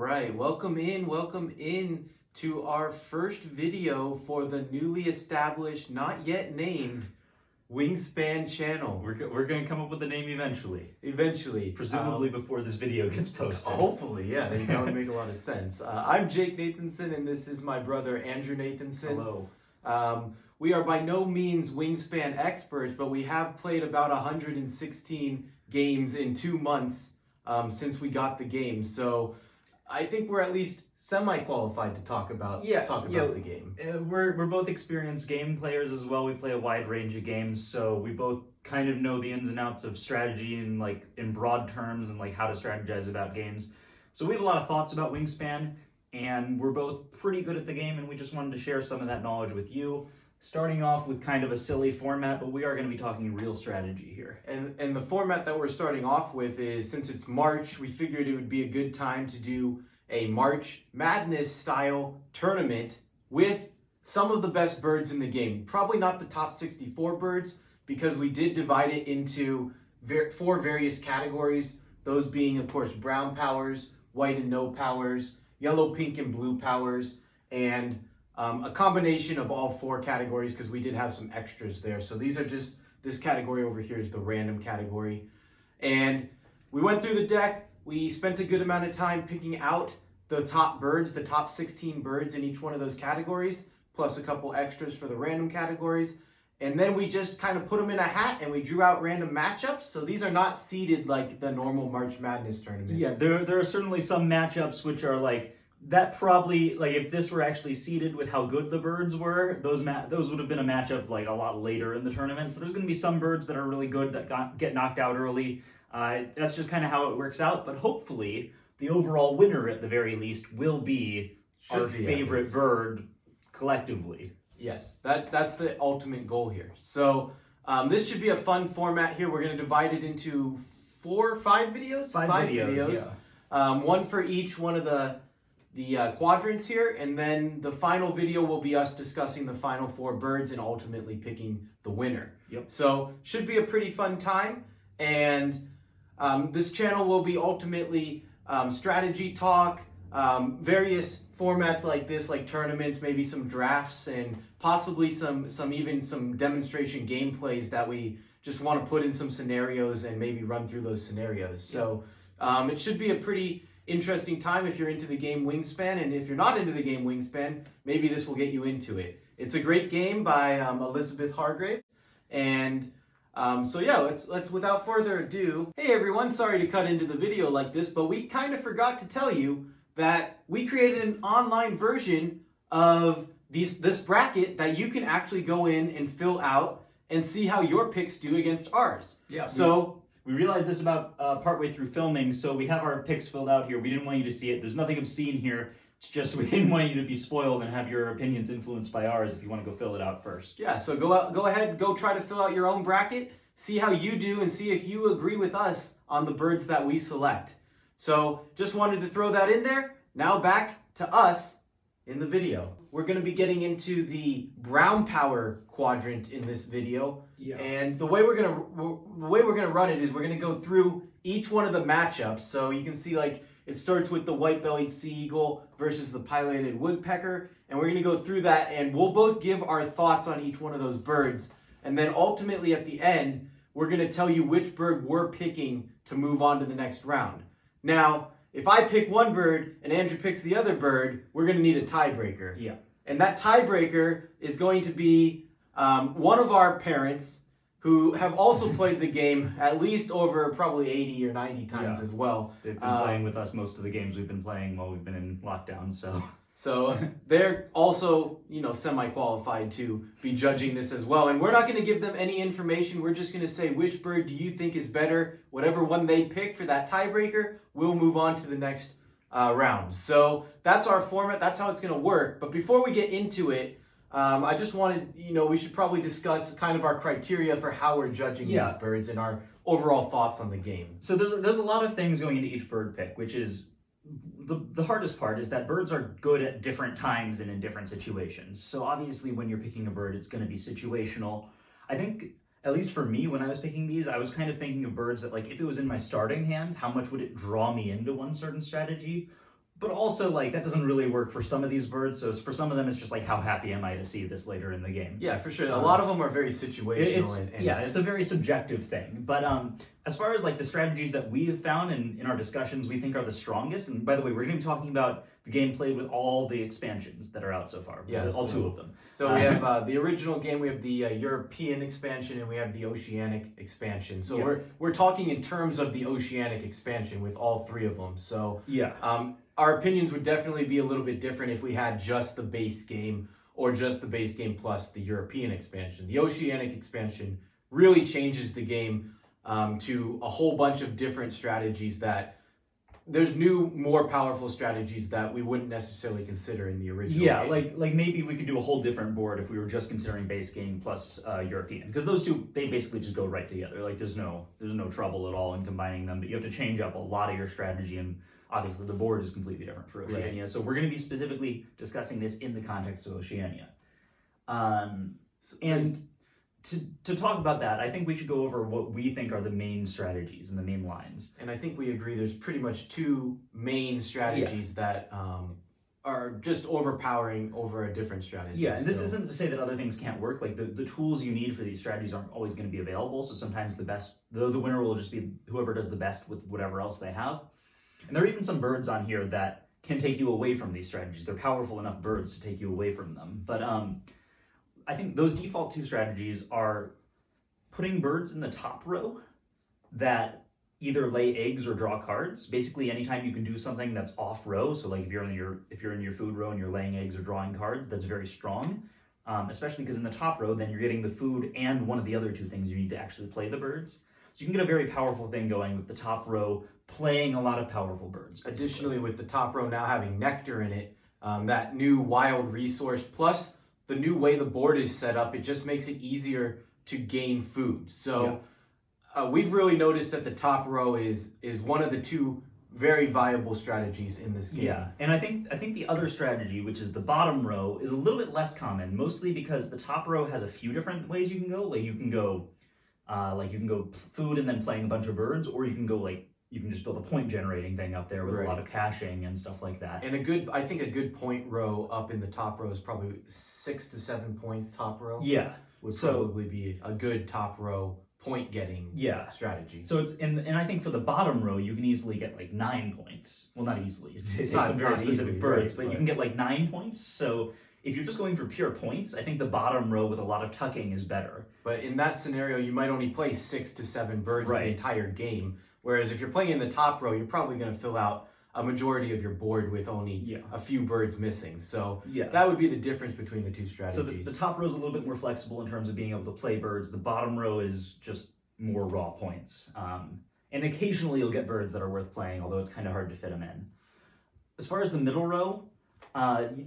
right, welcome in to our first video for the newly established, not yet named, Wingspan channel. We're going to come up with a name eventually. Eventually. Presumably before this video gets posted. Hopefully, yeah, that would make a lot of sense. I'm Jake Nathanson, and this is my brother Andrew Nathanson. Hello. We are by no means Wingspan experts, but we have played about 116 games in 2 months since we got the game. So I think we're at least semi-qualified to talk about the game. We're both experienced game players as well. We play a wide range of games, so we both kind of know the ins and outs of strategy and like in broad terms and like how to strategize about games. So we have a lot of thoughts about Wingspan, and we're both pretty good at the game, and we just wanted to share some of that knowledge with you. Starting off with kind of a silly format, but we are going to be talking real strategy here. And the format that we're starting off with is, since it's March, we figured it would be a good time to do a March Madness style tournament with some of the best birds in the game. Probably not the top 64 birds, because we did divide it into 4 various categories. Those being, of course, brown powers, white and no powers, yellow, pink, and blue powers, and a combination of all 4 categories, because we did have some extras there. So these are just, this category over here is the random category. And we went through the deck. We spent a good amount of time picking out the top birds, the top 16 birds in each one of those categories, plus a couple extras for the random categories. And then we just kind of put them in a hat and we drew out random matchups. So these are not seeded like the normal March Madness tournament. Yeah, there are certainly some matchups which are like, that probably, like if this were actually seeded with how good the birds were, those would have been a matchup like a lot later in the tournament. So there's going to be some birds that are really good that get knocked out early. That's just kind of how it works out. But hopefully the overall winner at the very least will be our favorite bird collectively. Yes, that's the ultimate goal here. So this should be a fun format here. We're going to divide it into 4 or 5 videos? 5 videos. Yeah. One for each one of the quadrants here, and then the final video will be us discussing the final 4 birds and ultimately picking the winner. Yep. So should be a pretty fun time, and this channel will be ultimately strategy talk, various formats like this, like tournaments, maybe some drafts, and possibly some demonstration gameplays that we just want to put in some scenarios and maybe run through those scenarios. So it should be a pretty interesting time if you're into the game Wingspan, and if you're not into the game Wingspan, maybe this will get you into it. It's a great game by Elizabeth Hargraves, and so yeah, let's without further ado. Hey everyone, sorry to cut into the video like this, but we kind of forgot to tell you that we created an online version of this bracket that you can actually go in and fill out and see how your picks do against ours. Yeah. So we realized this about partway through filming, so we have our picks filled out here. We didn't want you to see it. There's nothing obscene here. It's just we didn't want you to be spoiled and have your opinions influenced by ours if you want to go fill it out first. Yeah, so go ahead, go try to fill out your own bracket, see how you do, and see if you agree with us on the birds that we select. So just wanted to throw that in there. Now back to us in the video. We're going to be getting into the brown power quadrant in this video. Yeah. And the way we're going to run it is we're going to go through each one of the matchups. So you can see like it starts with the white-bellied sea eagle versus the pileated woodpecker, and we're going to go through that, and we'll both give our thoughts on each one of those birds. And then ultimately at the end, we're going to tell you which bird we're picking to move on to the next round. Now, if I pick one bird and Andrew picks the other bird, we're going to need a tiebreaker. Yeah. And that tiebreaker is going to be one of our parents who have also played the game at least over probably 80 or 90 times as well. They've been playing with us most of the games we've been playing while we've been in lockdown, So they're also, semi-qualified to be judging this as well. And we're not going to give them any information. We're just going to say, which bird do you think is better? Whatever one they pick for that tiebreaker, we'll move on to the next round. So that's our format. That's how it's going to work. But before we get into it, I just wanted, we should probably discuss kind of our criteria for how we're judging these birds and our overall thoughts on the game. So there's a lot of things going into each bird pick, which is the hardest part is that birds are good at different times and in different situations. So obviously when you're picking a bird, it's going to be situational. I think, at least for me, when I was picking these, I was kind of thinking of birds that, like, if it was in my starting hand, how much would it draw me into one certain strategy? But also, like, that doesn't really work for some of these birds. So for some of them, it's just like, how happy am I to see this later in the game? Yeah, for sure. A lot of them are very situational. It's a very subjective thing. But as far as like the strategies that we have found in our discussions, we think are the strongest. And by the way, we're going to be talking about the game played with all the expansions that are out so far. Yeah, all two of them. So we have the original game, we have the European expansion, and we have the Oceanic expansion. So we're talking in terms of the Oceanic expansion with all three of them. So our opinions would definitely be a little bit different if we had just the base game or just the base game plus the European expansion. The Oceanic expansion really changes the game to a whole bunch of different strategies that there's new, more powerful strategies that we wouldn't necessarily consider in the original game. like maybe we could do a whole different board if we were just considering base game plus European, because those two, they basically just go right together. Like there's no trouble at all in combining them, but you have to change up a lot of your strategy, and obviously the board is completely different for Oceania. Right. So we're going to be specifically discussing this in the context of Oceania. And to talk about that, I think we should go over what we think are the main strategies and the main lines. And I think we agree there's pretty much two main strategies that are just overpowering over a different strategy. Yeah, and this isn't to say that other things can't work. Like the tools you need for these strategies aren't always going to be available. So sometimes the winner will just be whoever does the best with whatever else they have. And there are even some birds on here that can take you away from these strategies. They're powerful enough birds to take you away from them. But I think those default two strategies are putting birds in the top row that either lay eggs or draw cards. Basically, anytime you can do something that's off row, so like if you're in your food row and you're laying eggs or drawing cards, that's very strong. Especially because in the top row, then you're getting the food and one of the other two things you need to actually play the birds. So you can get a very powerful thing going with the top row playing a lot of powerful birds. Basically. Additionally, with the top row now having nectar in it, that new wild resource, plus the new way the board is set up, it just makes it easier to gain food. So we've really noticed that the top row is one of the two very viable strategies in this game. Yeah, and I think the other strategy, which is the bottom row, is a little bit less common, mostly because the top row has a few different ways you can go. Like you can go food and then playing a bunch of birds, or you can go you can just build a point generating thing up there with a lot of caching and stuff like that. And I think a good point row up in the top row is probably 6 to 7 points top row. Yeah. Would probably be a good top row point getting strategy. So and I think for the bottom row you can easily get like 9 points. Well, not easily. It takes some very specific birds, but you can get like 9 points. So if you're just going for pure points, I think the bottom row with a lot of tucking is better. But in that scenario, you might only play 6 to 7 birds the entire game. Whereas if you're playing in the top row, you're probably going to fill out a majority of your board with only a few birds missing. So that would be the difference between the two strategies. So the top row is a little bit more flexible in terms of being able to play birds. The bottom row is just more raw points. And occasionally you'll get birds that are worth playing, although it's kind of hard to fit them in. As far as the middle row,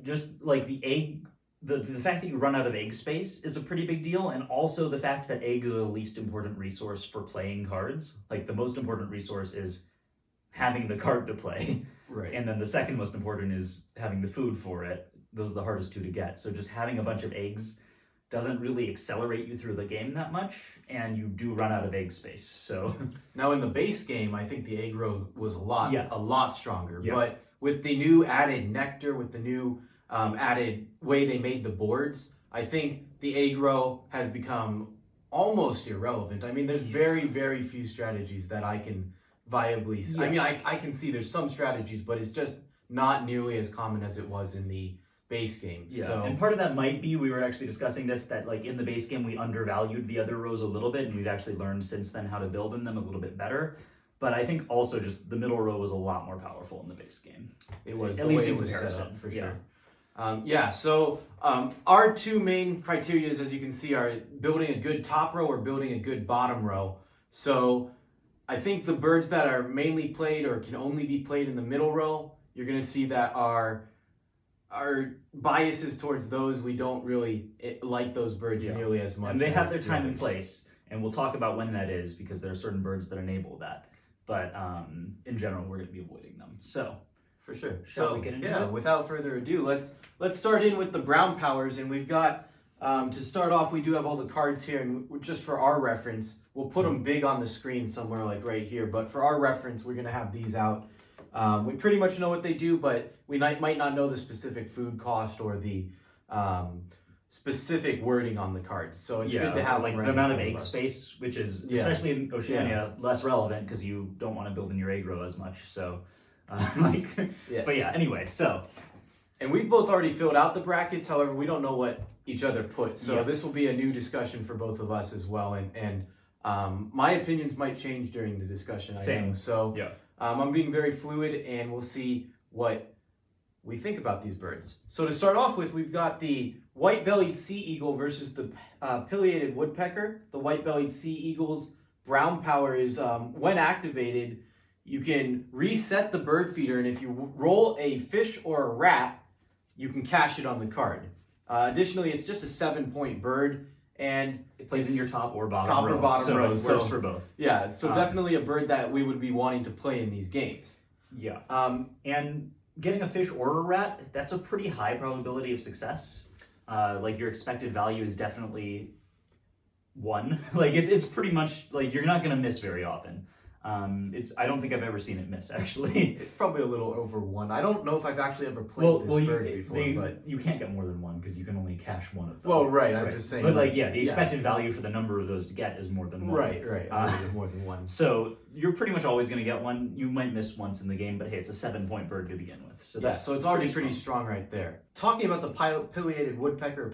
just like the egg, the fact that you run out of egg space is a pretty big deal, and also the fact that eggs are the least important resource for playing cards. Like the most important resource is having the card to play, and then the second most important is having the food for it. Those are the hardest two to get. So just having a bunch of eggs doesn't really accelerate you through the game that much, and you do run out of egg space. So now in the base game, I think the egg row was a lot stronger, but with the new added nectar, with the new added way they made the boards, I think the egg row has become almost irrelevant. I mean, there's very, very few strategies that I can viably see. I mean, I can see there's some strategies, but it's just not nearly as common as it was in the base game. So, and part of that might be, we were actually discussing this, that like in the base game we undervalued the other rows a little bit, and we've actually learned since then how to build in them a little bit better. But I think also just the middle row was a lot more powerful in the base game. It was, at least in comparison, for sure. So our two main criteria, as you can see, are building a good top row or building a good bottom row. So I think the birds that are mainly played or can only be played in the middle row, you're going to see that our biases towards those, we don't really like those birds nearly as much. And they have their time and place, and we'll talk about when that is, because there are certain birds that enable that. But in general, we're going to be avoiding them. So for sure. Shall we get into it? Without further ado, let's start in with the brown powers, and we've got to start off. We do have all the cards here, and just for our reference, we'll put them big on the screen somewhere like right here. But for our reference, we're going to have these out We pretty much know what they do, but we might not know the specific food cost or the specific wording on the cards. So it's good to have like the amount of egg space, which is especially in Oceania less relevant because you don't want to build in your egg row as much. So but yeah, anyway, so. And we've both already filled out the brackets. However, we don't know what each other put. So this will be a new discussion for both of us as well. And my opinions might change during the discussion. Same. So I'm being very fluid, and we'll see what we think about these birds. So to start off with, we've got the white-bellied sea eagle versus the pileated woodpecker. The white-bellied sea eagle's brown power is, when activated, you can reset the bird feeder, and if you roll a fish or a rat, you can cash it on the card. Additionally, it's just a 7-point bird, and it plays in your top or bottom row. So it works for both. Yeah, so definitely a bird that we would be wanting to play in these games. Yeah. And getting a fish or a rat, that's a pretty high probability of success. Like your expected value is definitely 1. Like it's pretty much like you're not going to miss very often. I don't think I've ever seen it miss, actually. It's probably a little over 1. I don't know if I've actually ever played this bird before, but you can't get more than 1 because you can only cash 1 of them. Well, right. I'm just saying. But the expected value for the number of those to get is more than 1. Right. More than 1. So you're pretty much always going to get 1. You might miss once in the game, but hey, it's a 7-point bird to begin with. So so it's already pretty strong right there. Talking about the pileated woodpecker,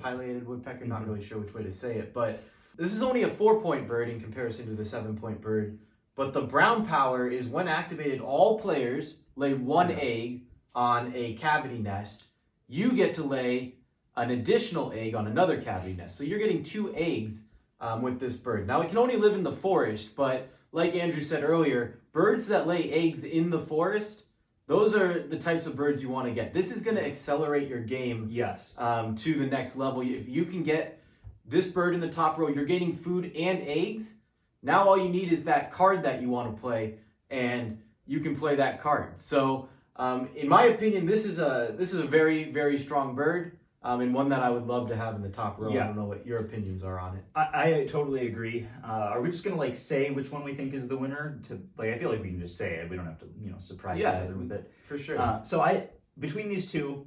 not really sure which way to say it, but this is only a 4-point bird in comparison to the 7-point bird. But the brown power is when activated, all players lay 1 egg on a cavity nest. You get to lay an additional egg on another cavity nest. So you're getting 2 eggs with this bird. Now, it can only live in the forest, but like Andrew said earlier, birds that lay eggs in the forest, those are the types of birds you want to get. This is going to accelerate your game to the next level. If you can get this bird in the top row, you're getting food and eggs. Now all you need is that card that you want to play, and you can play that card. So, in my opinion, this is a very, very strong bird, and one that I would love to have in the top row. I don't know what your opinions are on it. I totally agree. Are we just gonna say which one we think is the winner? I feel like we can just say it. We don't have to surprise each other with it. For sure. Between these two,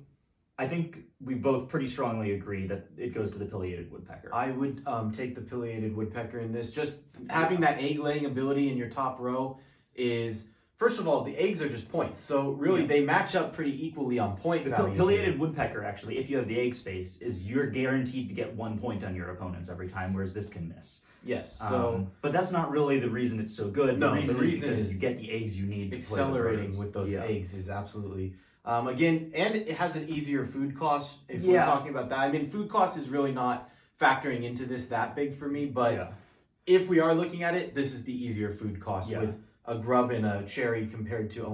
I think we both pretty strongly agree that it goes to the pileated woodpecker. I would take the pileated woodpecker in this. Just having that egg-laying ability in your top row is, first of all, the eggs are just points. So really, they match up pretty equally on point value. The pileated woodpecker, actually, if you have the egg space, is you're guaranteed to get 1 point on your opponents every time, whereas this can miss. Yes. But that's not really the reason it's so good. No, the reason is you get the eggs you need to accelerating play the with those eggs is absolutely... again, and it has an easier food cost, if we're talking about that. I mean, food cost is really not factoring into this that big for me, but if we are looking at it, this is the easier food cost with a grub and a cherry compared to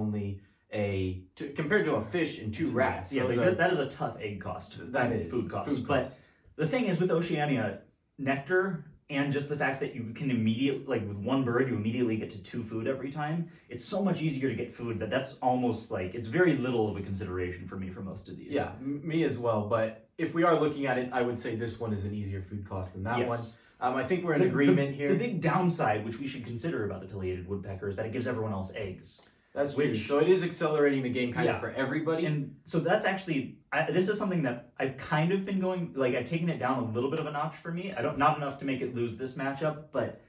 a fish and 2 rats. Yeah, that is a tough egg cost. That is. Food cost. But the thing is with Oceania, nectar, and just the fact that you can immediately, with 1 bird, you immediately get to 2 food every time. It's so much easier to get food that's almost it's very little of a consideration for me for most of these. Yeah, me as well. But if we are looking at it, I would say this one is an easier food cost than that one. I think we're in agreement here. The big downside, which we should consider about the pileated woodpecker, is that it gives everyone else eggs. That's true. So it is accelerating the game kind of for everybody. And so that's actually, this is something that I've kind of been going, I've taken it down a little bit of a notch for me. Not enough to make it lose this matchup, but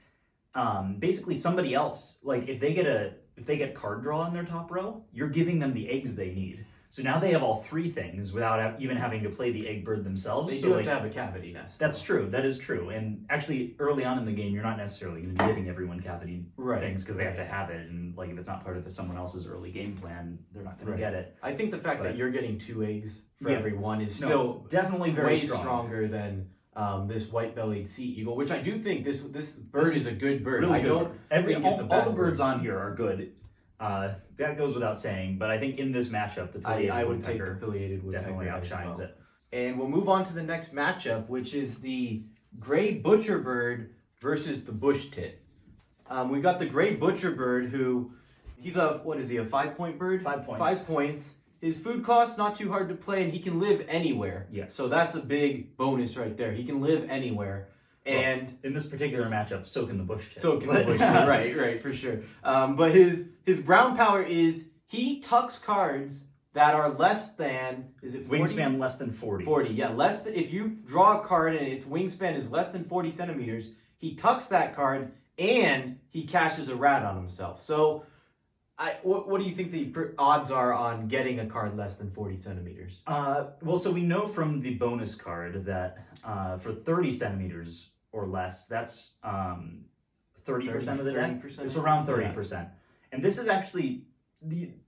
basically somebody else, if they get card draw in their top row, you're giving them the eggs they need. So now they have all 3 things without even having to play the egg bird themselves. They do have to have a cavity nest. That's true. That is true. And actually, early on in the game, you're not necessarily going to be giving everyone cavity things because they have to have it. And if it's not part of someone else's early game plan, they're not going to get it. I think the fact that you're getting 2 eggs for every one is still definitely very stronger than this white-bellied sea eagle, which I do think this bird is a good bird. Really I don't think it's a bad all the birds bird. on here are good. That goes without saying, but I think in this matchup, the pileated would take the pileated woodpecker definitely outshines it. And we'll move on to the next matchup, which is the gray butcherbird versus the bush tit. We've got the gray butcherbird, who he's a 5-point bird? 5 points. 5 points. His food cost not too hard to play, and he can live anywhere. Yes. So that's a big bonus right there. He can live anywhere. And in this particular matchup, so can the bush tit. So can the bush tit, right, for sure. But his brown power is he tucks cards that are less than, is it 40? Wingspan less than 40. 40, yeah. If you draw a card and its wingspan is less than 40 centimeters, he tucks that card and he cashes a rat on himself. So, what do you think the odds are on getting a card less than 40 centimeters? Well, so we know from the bonus card that for 30 centimeters or less, that's 30% of the deck. 30%? It's around 30%. Yeah. And this is actually,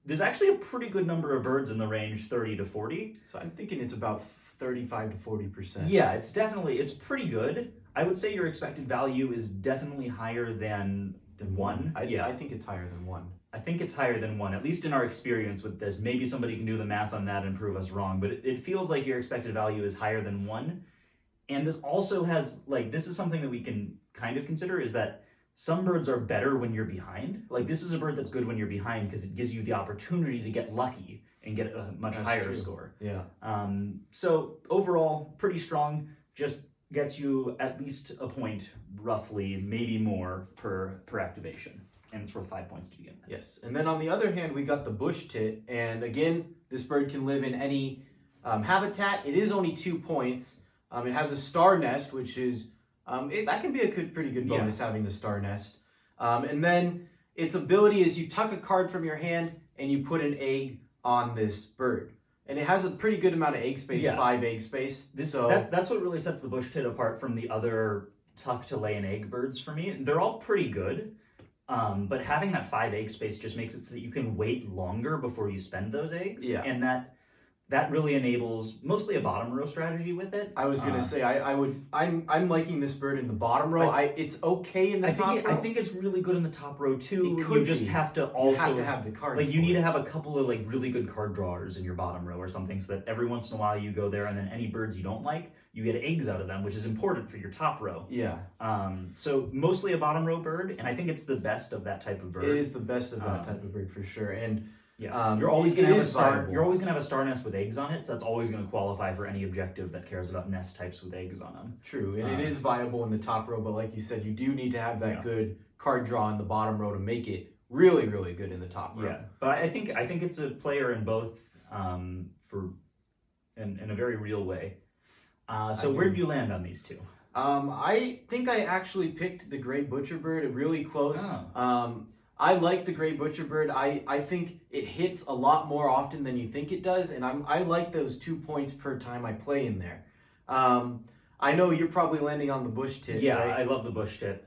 there's actually a pretty good number of birds in the range 30 to 40. So I'm thinking it's about 35 to 40%. Yeah, it's pretty good. I would say your expected value is definitely higher than 1. I think it's higher than 1. I think it's higher than 1, at least in our experience with this. Maybe somebody can do the math on that and prove us wrong, but it feels like your expected value is higher than 1. And this also has, like, this is something that we can kind of consider, is that some birds are better when you're behind. Like, this is a bird that's good when you're behind because it gives you the opportunity to get lucky and get a much higher score. Yeah. So overall, pretty strong. Just gets you at least a point, roughly, maybe more per activation. And it's worth 5 points to begin with. Yes. And then on the other hand, we got the bush tit. And again, this bird can live in any habitat. It is only 2 points. It has a star nest, which is, that can be a pretty good bonus, having the star nest. And then its ability is you tuck a card from your hand and you put an egg on this bird. And it has a pretty good amount of egg space, 5 egg space. That's what really sets the bush tit apart from the other tuck to lay an egg birds for me. They're all pretty good. But having that 5 egg space just makes it so that you can wait longer before you spend those eggs. Yeah. And that really enables mostly a bottom row strategy with it. I was gonna say I'm liking this bird in the bottom row. It's okay in the top row. I think it's really good in the top row too. It could you just be. have to also you have to have the cards. Like you need to have a couple of like really good card drawers in your bottom row or something, so that every once in a while you go there and then any birds you don't like, you get eggs out of them, which is important for your top row. Yeah. So mostly a bottom row bird, and I think it's the best of that type of bird. It is the best of that type of bird for sure. And you're always gonna have a star. You're always gonna have a star nest with eggs on it, so that's always gonna qualify for any objective that cares about nest types with eggs on them. True, and it is viable in the top row, but like you said, you do need to have that good card draw in the bottom row to make it really, really good in the top row. Yeah, but I think it's a player in both, in a very real way. So where did you land on these two? I think I actually picked the gray butcherbird, really close. I like the gray butcherbird. I think it hits a lot more often than you think it does, and I like those 2 points per time I play in there. I know you're probably landing on the bush tit. Yeah, right? I love the bush tit.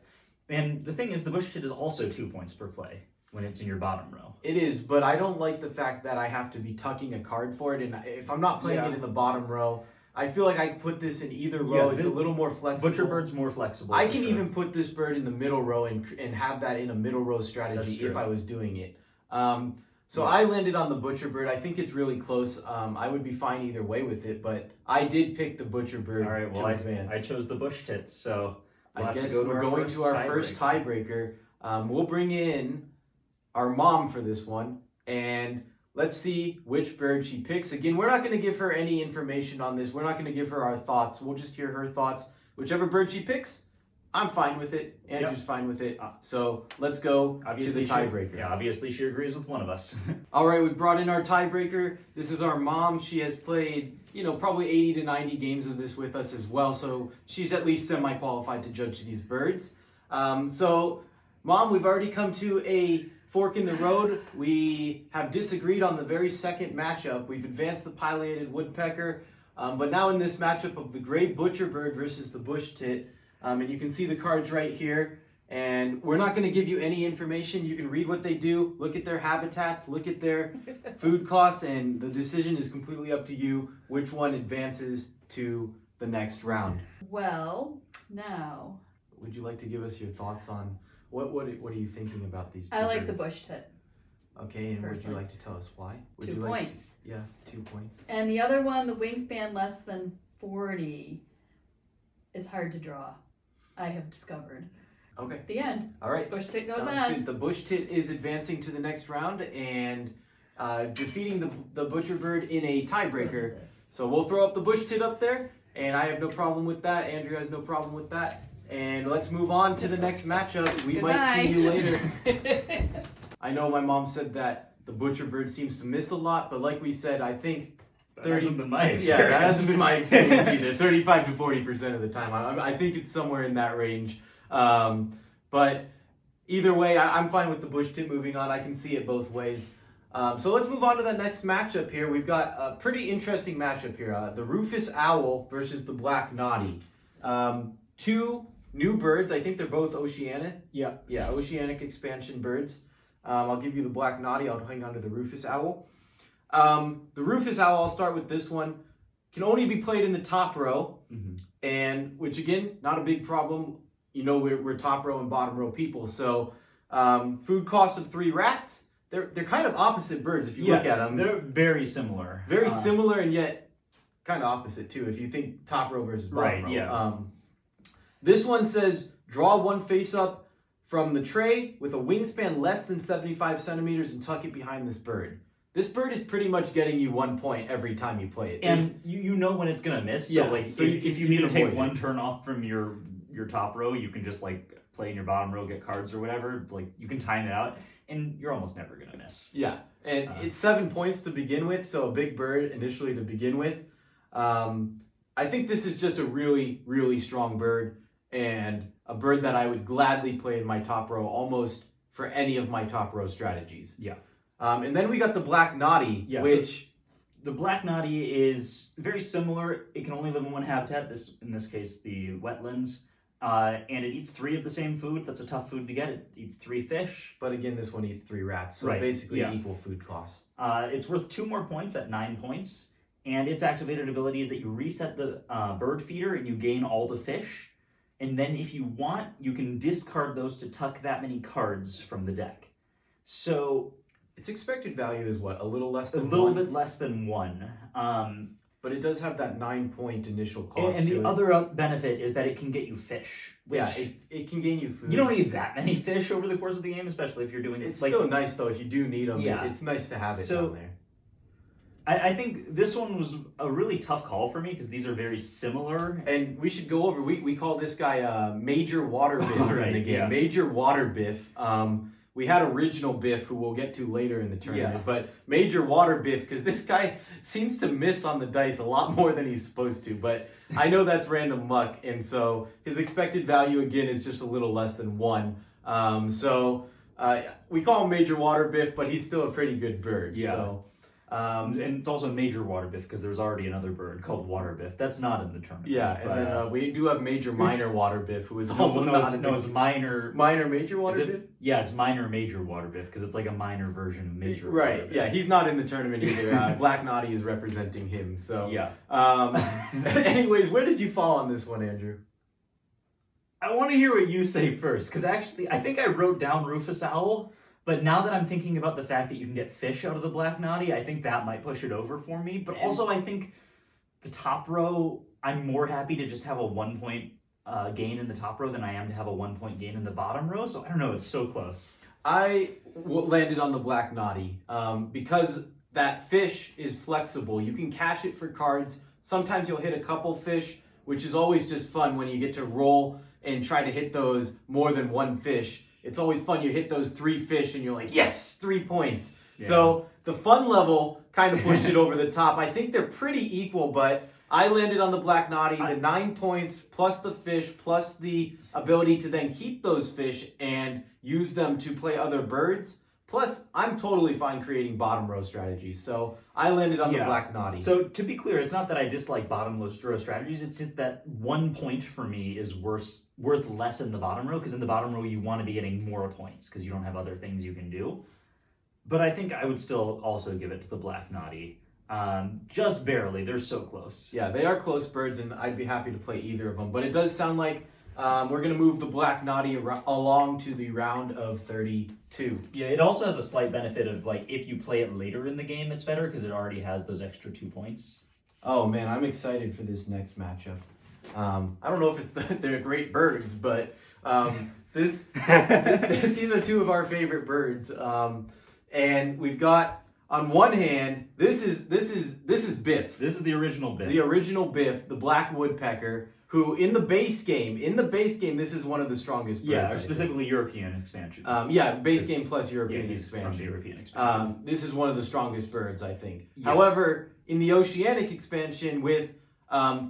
And the thing is, the bush tit is also 2 points per play when it's in your bottom row. It is, but I don't like the fact that I have to be tucking a card for it, and if I'm not playing it in the bottom row, I feel like I can put this in either row. It's a little more flexible. Butcherbird's more flexible. I can even put this bird in the middle row and have that in a middle row strategy if I was doing it. So I landed on the butcherbird. I think it's really close. I would be fine either way with it, but I did pick the butcherbird to advance. I chose the bush tit, so I guess we're going to our first tiebreaker. We'll bring in our mom for this one, and let's see which bird she picks. Again, we're not going to give her any information on this. We're not going to give her our thoughts. We'll just hear her thoughts. Whichever bird she picks, I'm fine with it. Andrew's fine with it. So let's go to the tiebreaker. Obviously she agrees with one of us. All right, we brought in our tiebreaker. This is our mom. She has played, probably 80 to 90 games of this with us as well. So she's at least semi-qualified to judge these birds. So, Mom, we've already come to a fork in the road. We have disagreed on the very second matchup. We've advanced the Pileated Woodpecker, but now in this matchup of the gray butcherbird versus the bush tit, and you can see the cards right here, and we're not going to give you any information. You can read what they do, look at their habitats, look at their food costs, and the decision is completely up to you which one advances to the next round. Well, now... Would you like to give us your thoughts on what are you thinking about these two I like birds? the bush tit. Okay, and would you like to tell us why? Would 2 you points. Like 2 points. And the other one, the wingspan less than 40, is hard to draw, I have discovered. Okay. The end. All right. Bush tit goes Sounds on. good. The bush tit is advancing to the next round and defeating the butcherbird in a tiebreaker. So we'll throw up the bush tit up there, and I have no problem with that. Andrew has no problem with that. And let's move on to the next matchup. We might see you later. I know my mom said that The butcher bird seems to miss a lot, but like we said, I think That hasn't been my yeah, experience. that hasn't been my experience either. 35 to 40% of the time. I think it's somewhere in that range. But either way, I'm fine with the bush tip moving on. I can see it both ways. So let's move on to the next matchup here. We've got a pretty interesting matchup here. The Rufous Owl versus the Black Knotty. Two new birds. I think they're both Oceania. Yeah. Yeah, Oceanic expansion birds. I'll give you the Black Knotty. I'll hang on to the Rufous Owl. The Rufous Owl, I'll start with this one, can only be played in the top row, and which again, not a big problem. You know, we're top row and bottom row people, so food cost of 3 rats. They're kind of opposite birds if you look at them. They're very similar. Very similar and yet kind of opposite too if you think top row versus bottom row. Yeah. This one says draw 1 face up from the tray with a wingspan less than 75 centimeters and tuck it behind this bird. This bird is pretty much getting you 1 point every time you play it. And you know when it's gonna miss. Yeah, So like so if you can need to take avoid one it. turn off from your top row, you can just like play in your bottom row, get cards or whatever. Like you can time it out, and you're almost never gonna miss. Yeah, and it's 7 points to begin with, so a big bird initially to begin with. I think this is just a really, really strong bird, and a bird that I would gladly play in my top row almost for any of my top row strategies. Yeah. And then we got the Black Knotty, which... The Black Knotty is very similar. It can only live in one habitat, in this case, the wetlands. And it eats 3 of the same food. That's a tough food to get. It eats 3 fish. But again, this one eats 3 rats, so Right, basically yeah. equal food costs. It's worth 2 more points at 9 points. And its activated ability is that you reset the bird feeder and you gain all the fish. And then if you want, you can discard those to tuck that many cards from the deck. So... Its expected value is what, a little less A than little 1? bit less than 1. But it does have that 9-point initial cost. And to the it. other benefit is that it can get you fish. Which Yeah, it can gain you food. you don't need that many fish over the course of the game, especially if you're doing It's like, still nice though if you do need them. Yeah. It's nice to have it So- down there. I think this one was a really tough call for me because these are very similar. And we should go over. We call this guy Major Water Biff in Right, the game. yeah. Major Water Biff. We had original Biff, who we'll get to later in the tournament. Yeah. But Major Water Biff, because this guy seems to miss on the dice a lot more than he's supposed to. But I know that's random luck, and so his expected value again is just a little less than 1. We call him Major Water Biff, but he's still a pretty good bird. Yeah. So, And it's also Major Water Biff because there's already another bird called Water Biff. That's not in the tournament. yeah, and but, then we do have Major Minor Water Biff, who is also not it's minor. Minor Major Is Water it- Biff? Yeah, it's minor Major Water Biff because it's like a minor version of Major Water Right, Biff. yeah, he's not in the tournament either. Black Knotty is representing him, so. Yeah. Anyways, where did you fall on this one, Andrew? I want to hear what you say first because actually I think I wrote down Rufous Owl. But now that I'm thinking about the fact that you can get fish out of the Black Knotty, I think that might push it over for me. But also, I think the top row, I'm more happy to just have a 1-point gain in the top row than I am to have a 1-point gain in the bottom row. So I don't know, it's so close. I landed on the Black Knotty because that fish is flexible. You can cash it for cards. Sometimes you'll hit a couple fish, which is always just fun when you get to roll and try to hit those more than 1 fish. It's always fun. You hit those 3 fish and you're like, yes, 3 points. Yeah. So the fun level kind of pushed it over the top. I think they're pretty equal, but I landed on the Black Knotty. The 9 points plus the fish plus the ability to then keep those fish and use them to play other birds. Plus, I'm totally fine creating bottom row strategies. So I landed on the Black Knotty. So to be clear, it's not that I dislike bottom row strategies. It's just that 1 point for me is worth less in the bottom row because in the bottom row you want to be getting more points because you don't have other things you can do. But I think I would still also give it to the Black Knotty. Just barely. They're so close. Yeah, they are close birds, and I'd be happy to play either of them. But it does sound like we're going to move the Black Knotty along to the round of 32. Yeah, it also has a slight benefit of, like, if you play it later in the game, it's better because it already has those extra 2 points. Oh, man, I'm excited for this next matchup. I don't know if they're great birds, but these are 2 of our favorite birds. And we've got, on one hand, this is Biff. This is the original bit. The original Biff, the black woodpecker. who in the base game, this is one of the strongest birds. Yeah, or specifically European expansion. Base game plus European he's expansion. From the European expansion. This is one of the strongest birds, I think. Yeah. However, in the Oceanic expansion, with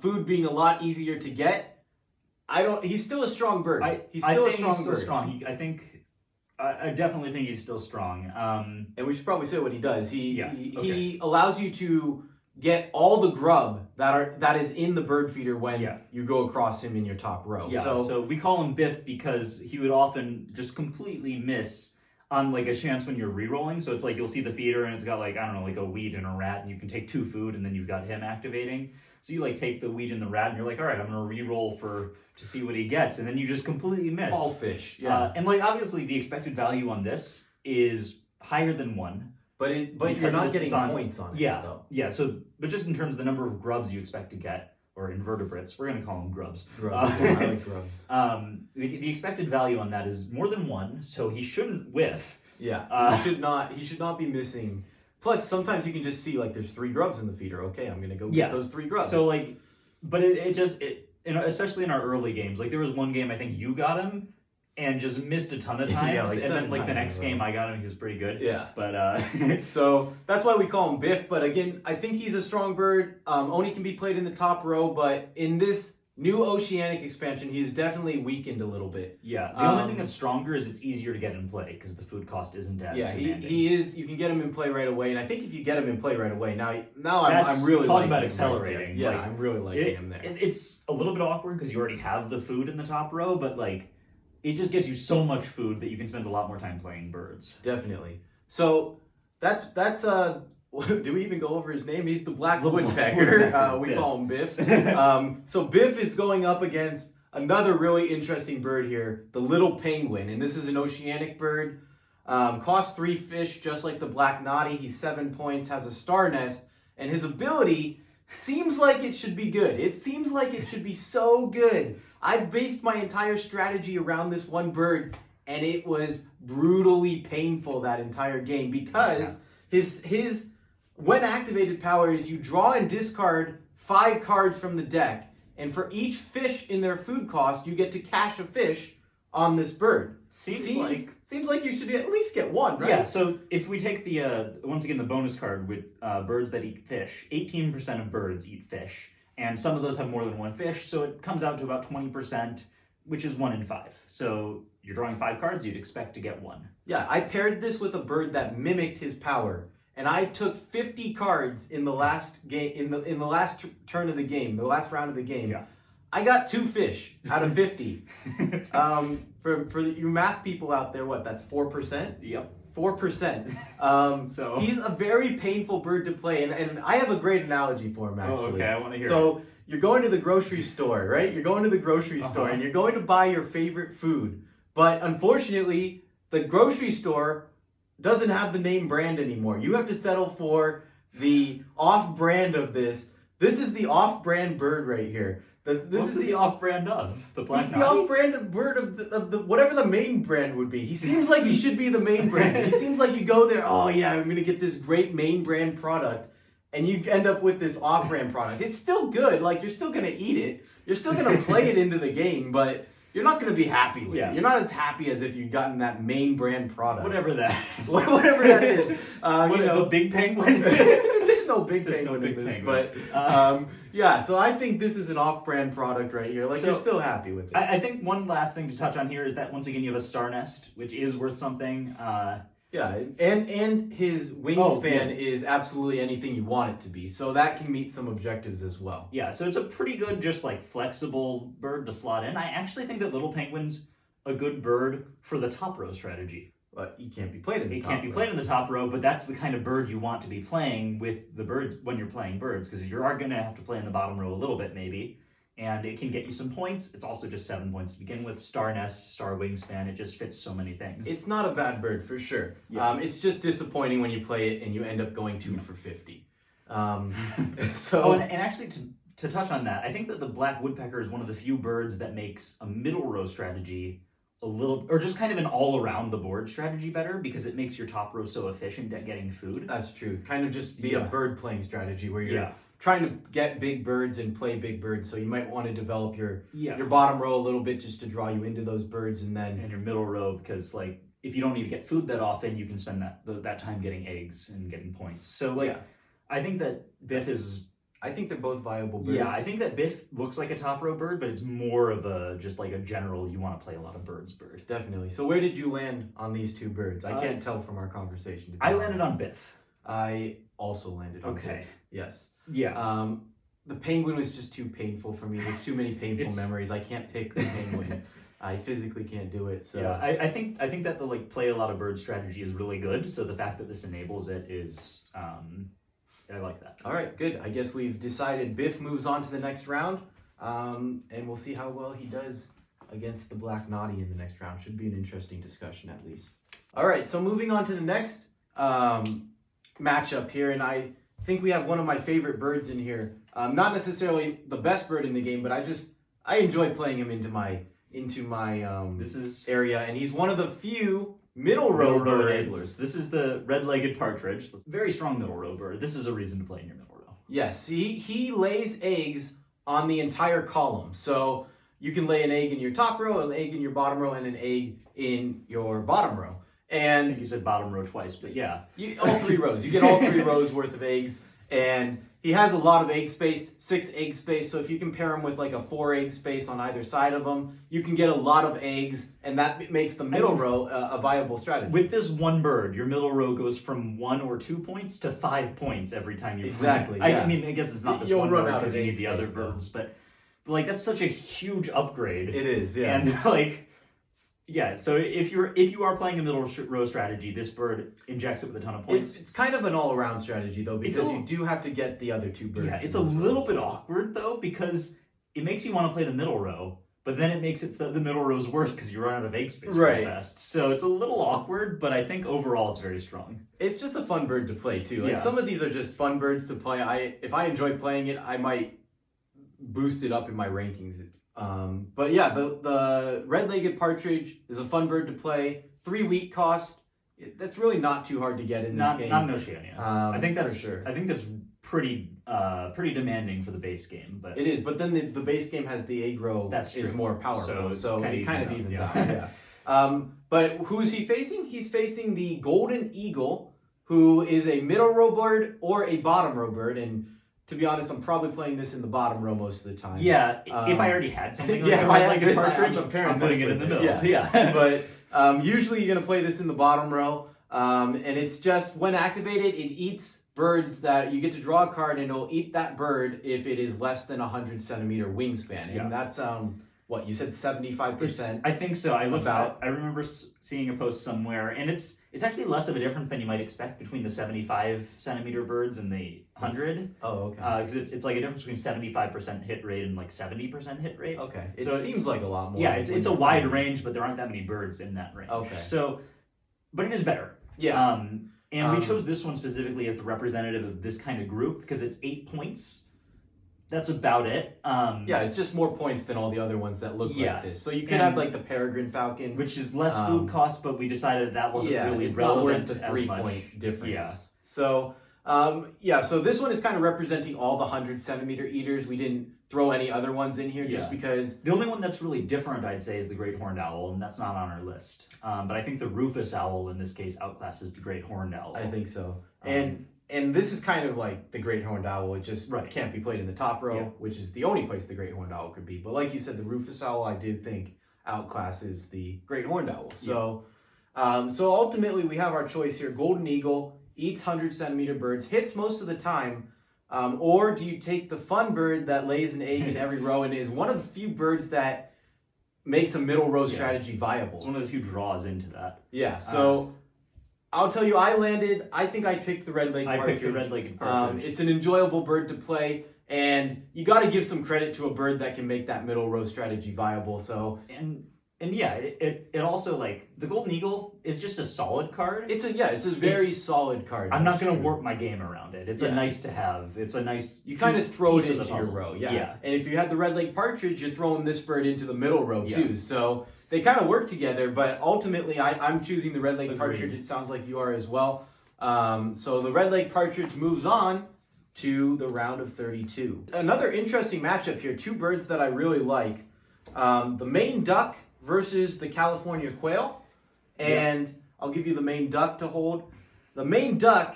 food being a lot easier to get, he's still a strong bird. He's still a strong bird. I definitely think he's still strong. And we should probably say what he does. He allows you to get all the grub that is in the bird feeder when you go across him in your top row. Yeah, so we call him Biff because he would often just completely miss on like a chance when you're re-rolling. So it's like you'll see the feeder and it's got like, I don't know, like a weed and a rat, and you can take 2 food and then you've got him activating. So you like take the weed and the rat and you're like, all right, I'm gonna re-roll to see what he gets, and then you just completely miss. All fish, yeah. And like obviously the expected value on this is higher than 1. But you're not getting points on it, though. Yeah, but just in terms of the number of grubs you expect to get, or invertebrates, we're going to call them grubs. I like grubs. The expected value on that is more than 1, so he shouldn't whiff. Yeah, he should not be missing. Plus, sometimes you can just see, like, there's 3 grubs in the feeder. Okay, I'm going to go get those 3 grubs. So, like, but especially in our early games, like, there was one game I think you got him, and just missed a ton of times, and then like the next game I got him, he was pretty good. Yeah. But so that's why we call him Biff. But again, I think he's a strong bird. Only can be played in the top row, but in this new Oceanic expansion, he's definitely weakened a little bit. Yeah. The only thing that's stronger is it's easier to get in play because the food cost isn't as demanding. he is. You can get him in play right away, and I think if you get him in play right away, now I'm really talking liking about him accelerating. Right there. Yeah, I'm really liking him there. It's a little bit awkward because you already have the food in the top row, but like, it just gives you so much food that you can spend a lot more time playing birds. Definitely. So that's do we even go over his name? He's the Black Woodpecker. We call him Biff. So Biff is going up against another really interesting bird here, the little penguin, and this is an Oceanic bird. Costs 3 fish, just like the Black Knotty. He's 7 points, has a star nest, and his ability seems like it should be good. It seems like it should be so good. I've based my entire strategy around this one bird, and it was brutally painful that entire game because his when activated power is you draw and discard 5 cards from the deck, and for each fish in their food cost, you get to cash a fish on this bird. Seems like you should at least get 1, right? Yeah, so if we take the, once again, the bonus card with birds that eat fish, 18% of birds eat fish, and some of those have more than 1 fish, so it comes out to about 20%, which is 1 in 5. So you're drawing 5 cards, you'd expect to get 1. Yeah, I paired this with a bird that mimicked his power, and I took 50 cards in the last game, in the last turn of the game, the last round of the game. Yeah. I got 2 fish out of 50. For you math people out there, that's 4%? Yep. 4%. So he's a very painful bird to play, and I have a great analogy for him, actually. Oh, okay, I want to hear it. So you're going to the grocery store, right? You're going to the grocery store, and you're going to buy your favorite food. But unfortunately, the grocery store doesn't have the name brand anymore. You have to settle for the off-brand of this. This is the off-brand bird right here. This is the off-brand of the Black Knotty. He's the off-brand bird of the whatever the main brand would be. He seems like he should be the main brand. He seems like you go there, oh yeah, I'm gonna get this great main brand product, and you end up with this off-brand product. It's still good. Like, you're still gonna eat it. You're still gonna play it into the game, but you're not going to be happy with it. You're not as happy as if you'd gotten that main brand product. Whatever that is. Whatever that is. The big penguin? There's no big penguin in this. But so I think this is an off-brand product right here. Like, you're still happy with it. I think one last thing to touch on here is that, once again, you have a star nest, which is worth something. Yeah, and his wingspan is absolutely anything you want it to be, so that can meet some objectives as well. Yeah, so it's a pretty good, just like flexible bird to slot in. I actually think that Little Penguin's a good bird for the top row strategy. But he can't be played in the top row. It can't be played in the top row, but that's the kind of bird you want to be playing with the bird when you're playing birds, because you are going to have to play in the bottom row a little bit, maybe. And it can get you some points. It's also just 7 points to begin with. Star nest, star wingspan, it just fits so many things. It's not a bad bird, for sure. Yeah. It's just disappointing when you play it and you end up going 2 for 50. And actually, to touch on that, I think that the Black Woodpecker is one of the few birds that makes a middle row strategy a little, or just kind of an all-around the board strategy better, because it makes your top row so efficient at getting food. That's true. Kind of just be a bird playing strategy where you're trying to get big birds and play big birds. So you might want to develop your Yeah. bottom row a little bit just to draw you into those birds, and then And your middle row, because like if you don't need to get food that often, you can spend that time getting eggs and getting points. So like, Yeah. I think that Biff is. I think they're both viable birds. Yeah, I think that Biff looks like a top row bird, but it's more of a just like a general. You want to play a lot of birds bird. Definitely. So where did you land on these two birds? I can't tell from our conversation. I landed on Biff. I also landed on Okay. Biff. Yes. Yeah. The penguin was just too painful for me. There's too many painful memories. I can't pick the penguin. I physically can't do it. So yeah, I think that the like play a lot of bird strategy is really good. So the fact that this enables it is, I like that. All right, good. I guess we've decided Biff moves on to the next round, and we'll see how well he does against the Black Knotty in the next round. Should be an interesting discussion at least. All right, so moving on to the next matchup here, and I think we have one of my favorite birds in here. Not necessarily the best bird in the game, but I enjoy playing him into my This is area, and he's one of the few middle row birds. enablers. This is the red-legged partridge. Very strong middle row bird. This is a reason to play in your middle row. Yes, he lays eggs on the entire column. So you can lay an egg in your top row, an egg in your bottom row, and an egg in your bottom row. I And think you said bottom row twice, but yeah. all 3 rows. You get all 3 rows worth of eggs. And he has a lot of egg space, 6 egg space. So if you can pair him with like a 4 egg space on either side of him, you can get a lot of eggs, and that makes the middle row a viable strategy. With this one bird, your middle row goes from 1 or 2 points to 5 points every time you play. Exactly, I yeah. mean, I guess it's not this You'll one run bird out because of you egg need the other space, though. birds, but like that's such a huge upgrade. It is, yeah. And like, yeah. So if you are playing a middle row strategy, this bird injects it with a ton of points. It's kind of an all-around strategy, though, because It's a- you do have to get the other 2 birds. Yeah, it's in a those little rows. bit awkward though because it makes you want to play the middle row, but then it makes it so that the middle row's worse because you run out of egg space Right. real fast. So it's a little awkward, but I think overall it's very strong. It's just a fun bird to play, too. Like, Yeah. some of these are just fun birds to play. If I enjoy playing it, I might boost it up in my rankings. But yeah, the red-legged partridge is a fun bird to play. 3 wheat cost. That's really not too hard to get in this game. Not in Oceania. I think that's for sure. I think that's pretty demanding for the base game, but It is, but then the base game has the egg row That's is true. more powerful, so it kind of evens out. yeah. Yeah. But who's he facing? He's facing the golden eagle, who is a middle row bird or a bottom row bird. And to be honest, I'm probably playing this in the bottom row most of the time. Yeah, if I already had something like yeah, a if I had red-legged this, partridge, I'm pairing I'm putting this it in the with middle. Yeah. But usually you're going to play this in the bottom row. And it's just, when activated, it eats birds that you get to draw a card, and it'll eat that bird if it is less than 100 centimeter wingspan. And Yeah. that's, what, you said 75%? I think so. I remember seeing a post somewhere, and it's actually less of a difference than you might expect between the 75 centimeter birds and the 100. Oh, okay. Because it's like a difference between 75% hit rate and like 70% hit rate. Okay. It So it's- seems like a lot more. Yeah, when it's a you're wide playing. range, but there aren't that many birds in that range. Okay. So, but it is better. Yeah. And we chose this one specifically as the representative of this kind of group because it's 8 points. That's about it. Yeah, it's just more points than all the other ones that look Yeah. like this. So you could And- have like the peregrine falcon. which is less food cost, but we decided that wasn't really it's not worth relevant the as 3 much. point difference. Yeah. So, so this one is kind of representing all the 100 centimeter eaters. We didn't throw any other ones in here just Yeah. because. The only one that's really different, I'd say, is the great horned owl, and that's not on our list. But I think the rufous owl, in this case, outclasses the great horned owl. I think so. And this is kind of like the great horned owl. It just Right. can't be played in the top row, Yeah. which is the only place the great horned owl could be. But like you said, the rufous owl, I did think outclasses the great horned owl. So, so ultimately we have our choice here. Golden eagle eats 100 centimeter birds, hits most of the time. Or do you take the fun bird that lays an egg in every row and is one of the few birds that makes a middle row strategy viable? It's one of the few draws into that. Yeah, so I'll tell you, I think I picked the red-legged I partridge. picked the red-legged partridge. It's an enjoyable bird to play, and you got to give some credit to a bird that can make that middle row strategy viable. So And yeah, it also, like, the golden eagle is just a solid card. it's a very solid card. I'm not that's going to true. warp my game around it. It's Yeah. a nice to have. It's a nice. You kind of throw it piece of the into your puzzle. row, yeah. Yeah. And if you had the red-legged partridge, you're throwing this bird into the middle row Yeah. too. So they kind of work together, but ultimately I'm choosing the red-legged Agreed. partridge. It sounds like you are as well. So the red-legged partridge moves on to the round of 32. Another interesting matchup here, two birds that I really like. The Maine duck versus the California quail. And I'll give you the Maine duck to hold. The Maine duck...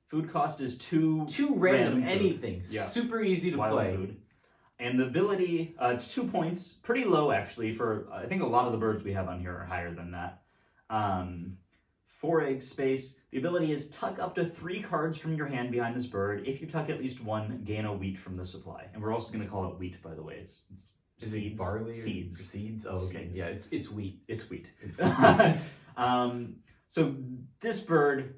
Food cost is two random food. anything. Yeah. Super easy to Wild play. food. And the ability, it's 2 points. Pretty low, actually, for... I think a lot of the birds we have on here are higher than that. 4 egg space. The ability is tuck up to 3 cards from your hand behind this bird. If you tuck at least 1, gain a wheat from the supply. And we're also going to call it wheat, by the way. It's Is seeds. it barley? Seeds. Seeds? Oh, okay. Seeds. Yeah, it's wheat. It's wheat. It's wheat. So this bird,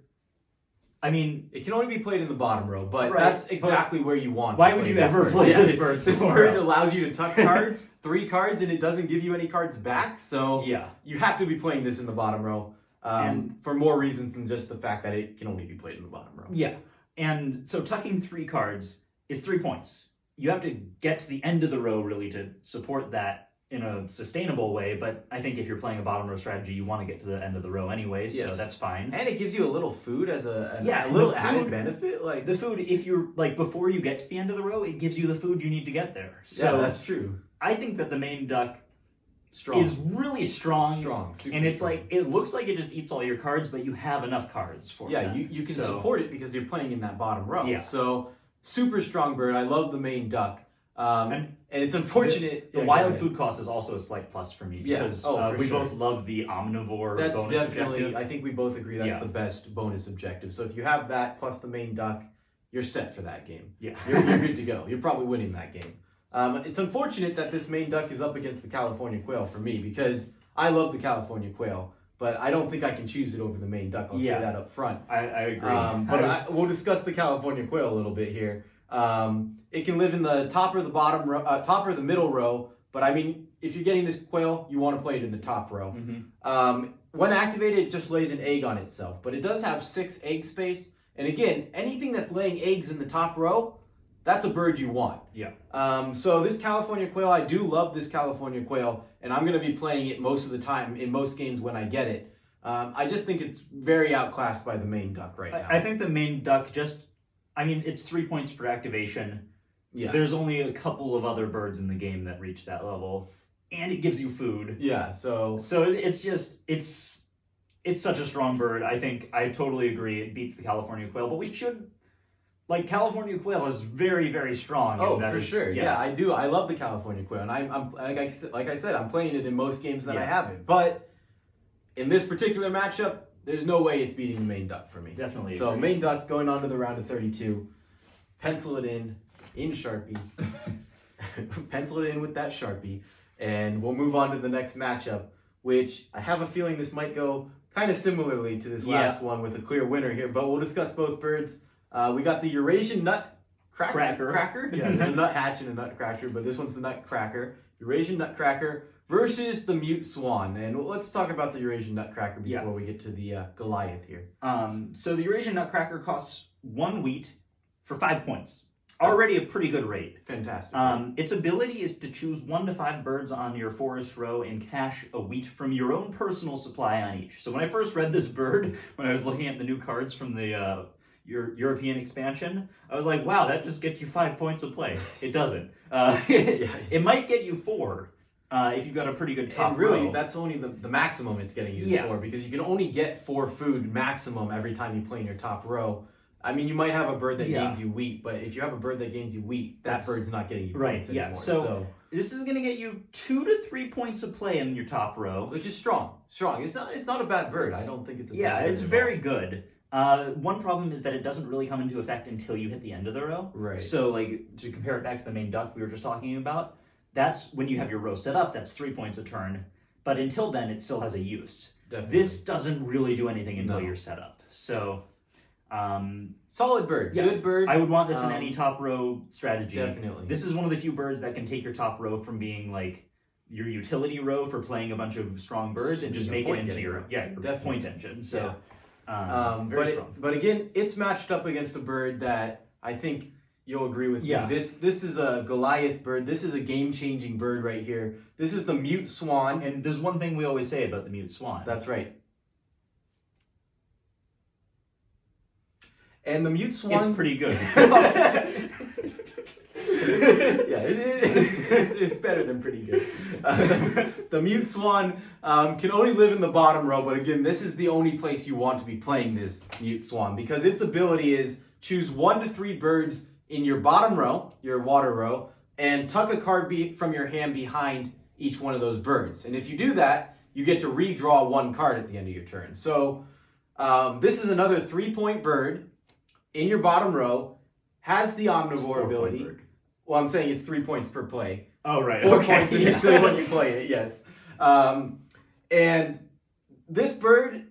I mean... It can only be played in the bottom row, but Right, that's exactly where you want why to would play you this ever bird. play Yeah, this bird This somewhere bird else? allows you to tuck cards, 3 cards, and it doesn't give you any cards back, so Yeah. you have to be playing this in the bottom row. And- For more reasons than just the fact that it can only be played in the bottom row. Yeah. And so tucking 3 cards is 3 points. You have to get to the end of the row, really, to support that in a sustainable way, but I think if you're playing a bottom row strategy, you want to get to the end of the row anyways, so Yes. that's fine. And it gives you a little food as a Yeah, little the added food- benefit. Like The food, if you're, like, before you get to the end of the row, it gives you the food you need to get there. yeah, So that's true. I think that the Maine duck Strong. is really strong. Strong. Super And it's strong. like, it looks like it just eats all your cards, but you have enough cards for Yeah, that. you can So- support it because you're playing in that bottom row. Yeah. So super strong bird. I love the Maine duck. And And it's unfortunate. The Yeah, go wild ahead. food cost is also a slight plus for me Yeah. because For we sure. both love the omnivore That's bonus definitely. objective. I think we both agree that's Yeah. the best bonus objective. So if you have that plus the Maine duck, you're set for that game. Yeah. You're good to go. You're probably winning that game. It's unfortunate that this Maine duck is up against the California quail for me because I love the California quail, but I don't think I can choose it over the Maine duck. I'll say that up front. I agree. We'll discuss the California quail a little bit here. It can live in the top or the bottom row, top or the middle row. But I mean, if you're getting this quail, you want to play it in the top row. When activated, it just lays an egg on itself, but it does have 6 egg space. And again, anything that's laying eggs in the top row, that's a bird you want. Yeah. So this California quail, I do love this California quail, and I'm going to be playing it most of the time in most games when I get it. I just think it's very outclassed by the Maine duck right now. I think the Maine duck it's 3 points per activation. Yeah. There's only a couple of other birds in the game that reach that level, and it gives you food. Yeah. So it's such a strong bird. I think I totally agree. It beats the California quail, but we should. Like, California quail is very, very strong. Oh, and that for is- sure. Yeah, I do. I love the California quail, and I'm like I said, I'm playing it in most games that I Yeah. have it. But in this particular matchup, there's no way it's beating the Maine duck for me. Definitely So agree. Maine duck going on to the round of 32. Pencil it in Sharpie. Pencil it in with that Sharpie, and we'll move on to the next matchup, which I have a feeling this might go kind of similarly to this last one with a clear winner here. But we'll discuss both birds. We got the Eurasian nut cracker. Yeah, there's a nut hatch and a nutcracker, but this one's the nutcracker. Eurasian nutcracker versus the Mute Swan. And let's talk about the Eurasian nutcracker before we get to the Goliath here. So the Eurasian nutcracker costs 1 wheat for 5 points. Already a pretty good rate. Fantastic. Its ability is to choose 1 to 5 birds on your forest row and cash a wheat from your own personal supply on each. So when I first read this bird, when I was looking at the new cards from the European expansion, I was like, wow, that just gets you 5 points of play. It doesn't. It might get you 4 if you've got a pretty good top and really, row. that's only the maximum it's getting used for, because you can only get 4 food maximum every time you play in your top row. I mean, you might have a bird that gains you wheat, but if you have a bird that gains you wheat, that bird's not getting you points anymore. So this is going to get you 2 to 3 points of play in your top row, which is strong. It's not a bad bird. I don't think it's a bad bird it's at very all. good. One problem is that it doesn't really come into effect until you hit the end of the row. Right. So, like, to compare it back to the Maine duck we were just talking about, that's when you have your row set up, that's 3 points a turn. But until then, it still has a use. Definitely. This doesn't really do anything until No. you're set up. So, solid bird. yeah, Good bird. I would want this in any top row strategy. Definitely. This is one of the few birds that can take your top row from being like your utility row for playing a bunch of strong birds and just Your make it point into getting your row. your Definitely. point engine. So, but again, it's matched up against a bird that I think you'll agree with me. This is a Goliath bird. This is a game-changing bird right here. This is the Mute Swan. And there's one thing we always say about the Mute Swan. That's right. And the Mute Swan... It's pretty good. Yeah, it's better than pretty good. The Mute Swan can only live in the bottom row, but again, this is the only place you want to be playing this Mute Swan because its ability is choose 1 to 3 birds in your bottom row, your water row, and tuck a card from your hand behind each one of those birds. And if you do that, you get to redraw 1 card at the end of your turn. So this is another 3-point bird in your bottom row, has the omnivore ability. Bird. Well, I'm saying it's 3 points per play. Oh, right. 4 Okay. points initially when you play it, yes. And this bird,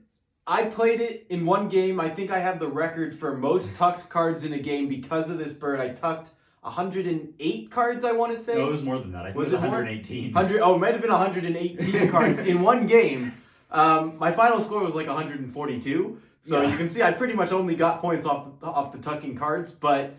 I played it in one game. I think I have the record for most tucked cards in a game because of this bird. I tucked 108 cards, I want to say. No, it was more than that. I think Was it was it more? 118. Oh, it might have been 118 cards in one game. My final score was like 142. So Yeah. you can see I pretty much only got points off the tucking cards, but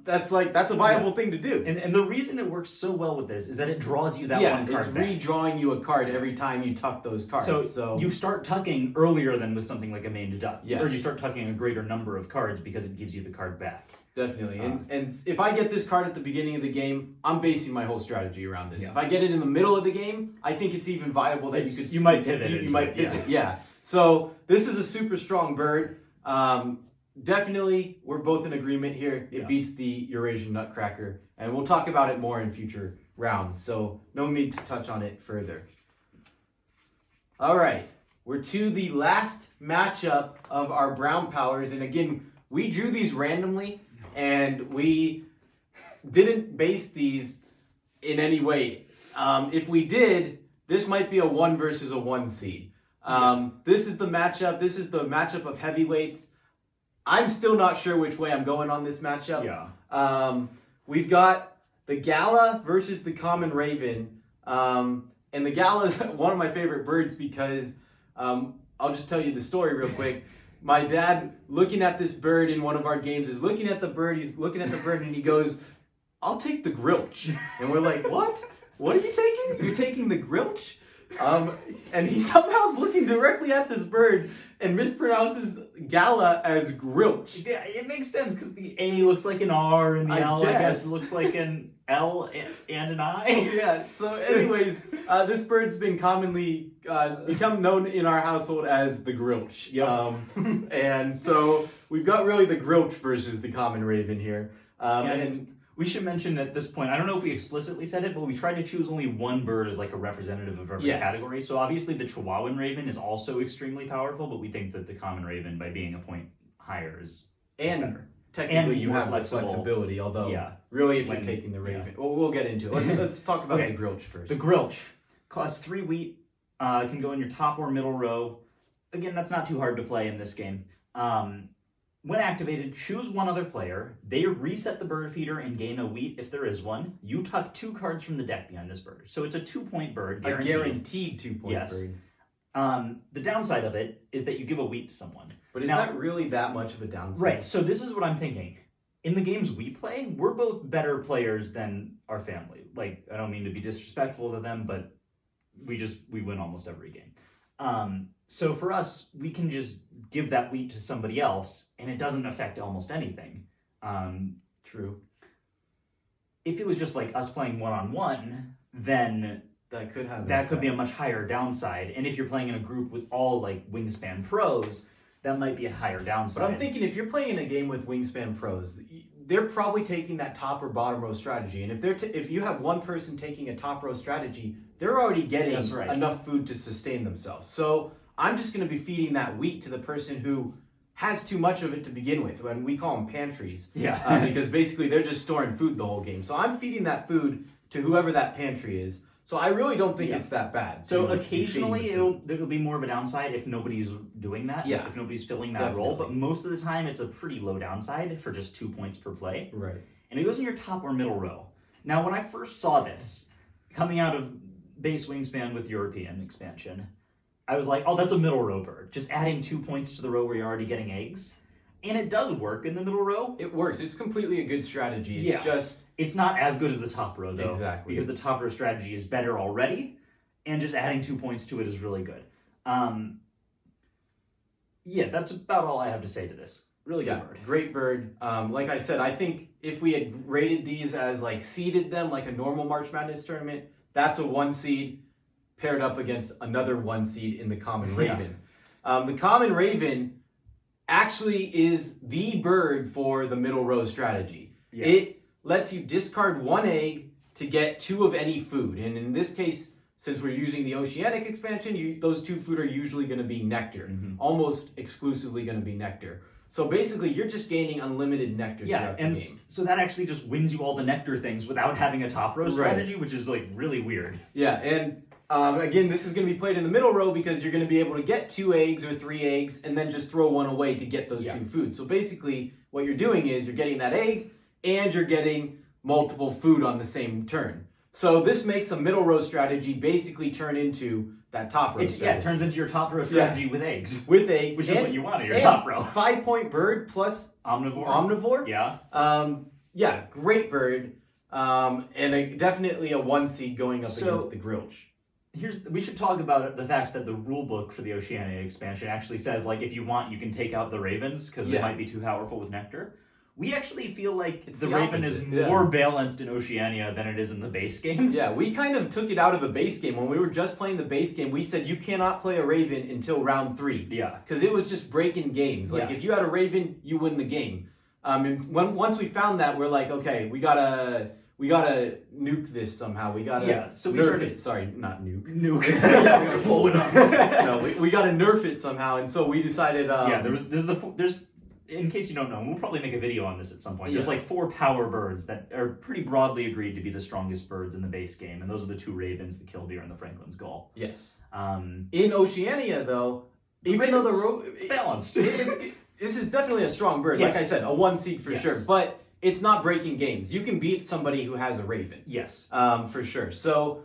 that's a viable thing to do. And the reason it works so well with this is that it draws you that one card it's back. redrawing you a card every time you tuck those cards. So you start tucking earlier than with something like a maned duck. Yes. Or you start tucking a greater number of cards because it gives you the card back. Definitely. And if I get this card at the beginning of the game, I'm basing my whole strategy around this. Yeah. If I get it in the middle of the game, I think it's even viable that You might pivot. You into might it, pivot, yeah. So this is a super strong bird. Definitely, we're both in agreement here. It beats the Eurasian Nutcracker, and we'll talk about it more in future rounds. So no need to touch on it further. All right, we're to the last matchup of our brown powers, and again, we drew these randomly, and we didn't base these in any way. If we did, this might be a 1 versus a 1 seed. This is the matchup. This is the matchup of heavyweights. I'm still not sure which way I'm going on this matchup. Yeah. We've got the Gala versus the common raven. And the Gala is one of my favorite birds because I'll just tell you the story real quick. My dad, looking at this bird in one of our games, is looking at the bird. He's looking at the bird and he goes, "I'll take the grilch." And we're like, "What? What are you taking? You're taking the grilch?" And he somehow is looking directly at this bird and mispronounces Gala as grilch. Yeah, it makes sense because the A looks like an R and the L, I guess, looks like an L and an I. Yeah, so anyways, this bird's been commonly become known in our household as the grilch. Yep. And so we've got really the grilch versus the common raven here. And we should mention at this point, I don't know if we explicitly said it, but we tried to choose only one bird as like a representative of every category. So obviously the Chihuahuan raven is also extremely powerful, but we think that the common raven, by being a point higher, is better. Technically And you more have the flexible. flexibility, although really if you're taking the raven. Well, we'll get into it. Let's talk about the grilch first. The grilch costs 3 wheat, can go in your top or middle row. Again, that's not too hard to play in this game. When activated, choose one other player. They reset the bird feeder and gain a wheat if there is one. You tuck 2 cards from the deck behind this bird. So it's a 2-point bird, guaranteed. A guaranteed 2-point bird. The downside of it is that you give a wheat to someone. But is that really that much of a downside? Right, so this is what I'm thinking. In the games we play, we're both better players than our family. Like, I don't mean to be disrespectful to them, but we win almost every game. So for us, we can just give that wheat to somebody else, and it doesn't affect almost anything. True. If it was just like us playing one-on-one, then that could be a much higher downside. And if you're playing in a group with all like Wingspan pros, that might be a higher downside. But I'm thinking if you're playing in a game with Wingspan pros, they're probably taking that top or bottom row strategy. And if you have one person taking a top row strategy, they're already getting enough food to sustain themselves. So I'm just going to be feeding that wheat to the person who has too much of it to begin with. And we call them pantries. Yeah. Because basically they're just storing food the whole game. So I'm feeding that food to whoever that pantry is. So I really don't think it's that bad. So occasionally there'll be more of a downside if nobody's doing that. Yeah. If nobody's filling that role. But most of the time it's a pretty low downside for just 2 points per play. Right. And it goes in your top or middle row. Now when I first saw this, coming out of base Wingspan with European expansion, I was like, oh, that's a middle row bird. Just adding 2 points to the row where you're already getting eggs. And it does work in the middle row. It works. It's completely a good strategy. It's not as good as the top row, though. Exactly. Because the top row strategy is better already, and just adding 2 points to it is really good. That's about all I have to say to this. Really good bird. Great bird. Like I said, I think if we had rated these as like seeded them like a normal March Madness tournament, that's a 1 seed paired up against another 1 seed in the common raven. The common raven actually is the bird for the middle row strategy. Yeah. It lets you discard 1 egg to get 2 of any food. And in this case, since we're using the Oceanic expansion, those 2 food are usually going to be nectar. Almost exclusively going to be nectar. So basically, you're just gaining unlimited nectar throughout the game. So that actually just wins you all the nectar things without having a top row strategy, which is like really weird. Yeah, and again, this is going to be played in the middle row because you're going to be able to get 2 eggs or 3 eggs and then just throw 1 away to get those 2 foods. So basically, what you're doing is you're getting that egg and you're getting multiple food on the same turn. So this makes a middle row strategy basically turn into that top row strategy. Yeah, it turns into your top row strategy with eggs. With eggs. Which is what you want in your top row. 5-point bird plus omnivore. Yeah. Great bird. And definitely a 1 seed going up against the Grilch. We should talk about the fact that the rule book for the Oceania expansion actually says, like, if you want, you can take out the ravens because they might be too powerful with nectar. We actually feel like the raven is more balanced in Oceania than it is in the base game. Yeah, we kind of took it out of the base game. When we were just playing the base game, we said you cannot play a raven until round 3. Yeah. Because it was just breaking games. Like, if you had a raven, you win the game. And once we found that, we're like, okay, we gotta nuke this somehow. We gotta nerf it. Sorry, not nuke. Nuke. We gotta blow it up. No, we gotta nerf it somehow. And so we decided. There's in case you don't know, and we'll probably make a video on this at some point. There's like 4 power birds that are pretty broadly agreed to be the strongest birds in the base game, and those are the 2 ravens, the killdeer, and the Franklin's gull. Yes. In Oceania, though, even though it's balanced. This is definitely a strong bird. Yes. Like I said, a 1 seed for sure. But it's not breaking games. You can beat somebody who has a raven. Yes. For sure. So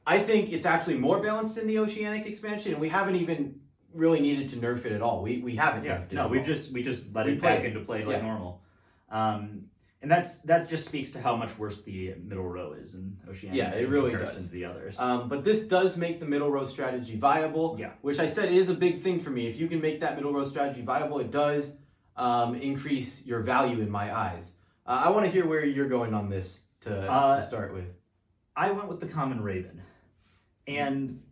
I think it's actually more balanced in the Oceanic expansion, and we haven't even really needed to nerf it at all. We haven't nerfed it. No, we just let it back into play like normal. And that just speaks to how much worse the middle row is in Oceania. Yeah, it really does. To the others. But this does make the middle row strategy viable, which I said is a big thing for me. If you can make that middle row strategy viable, it does increase your value in my eyes. I want to hear where you're going on this to start with. I went with the common raven. And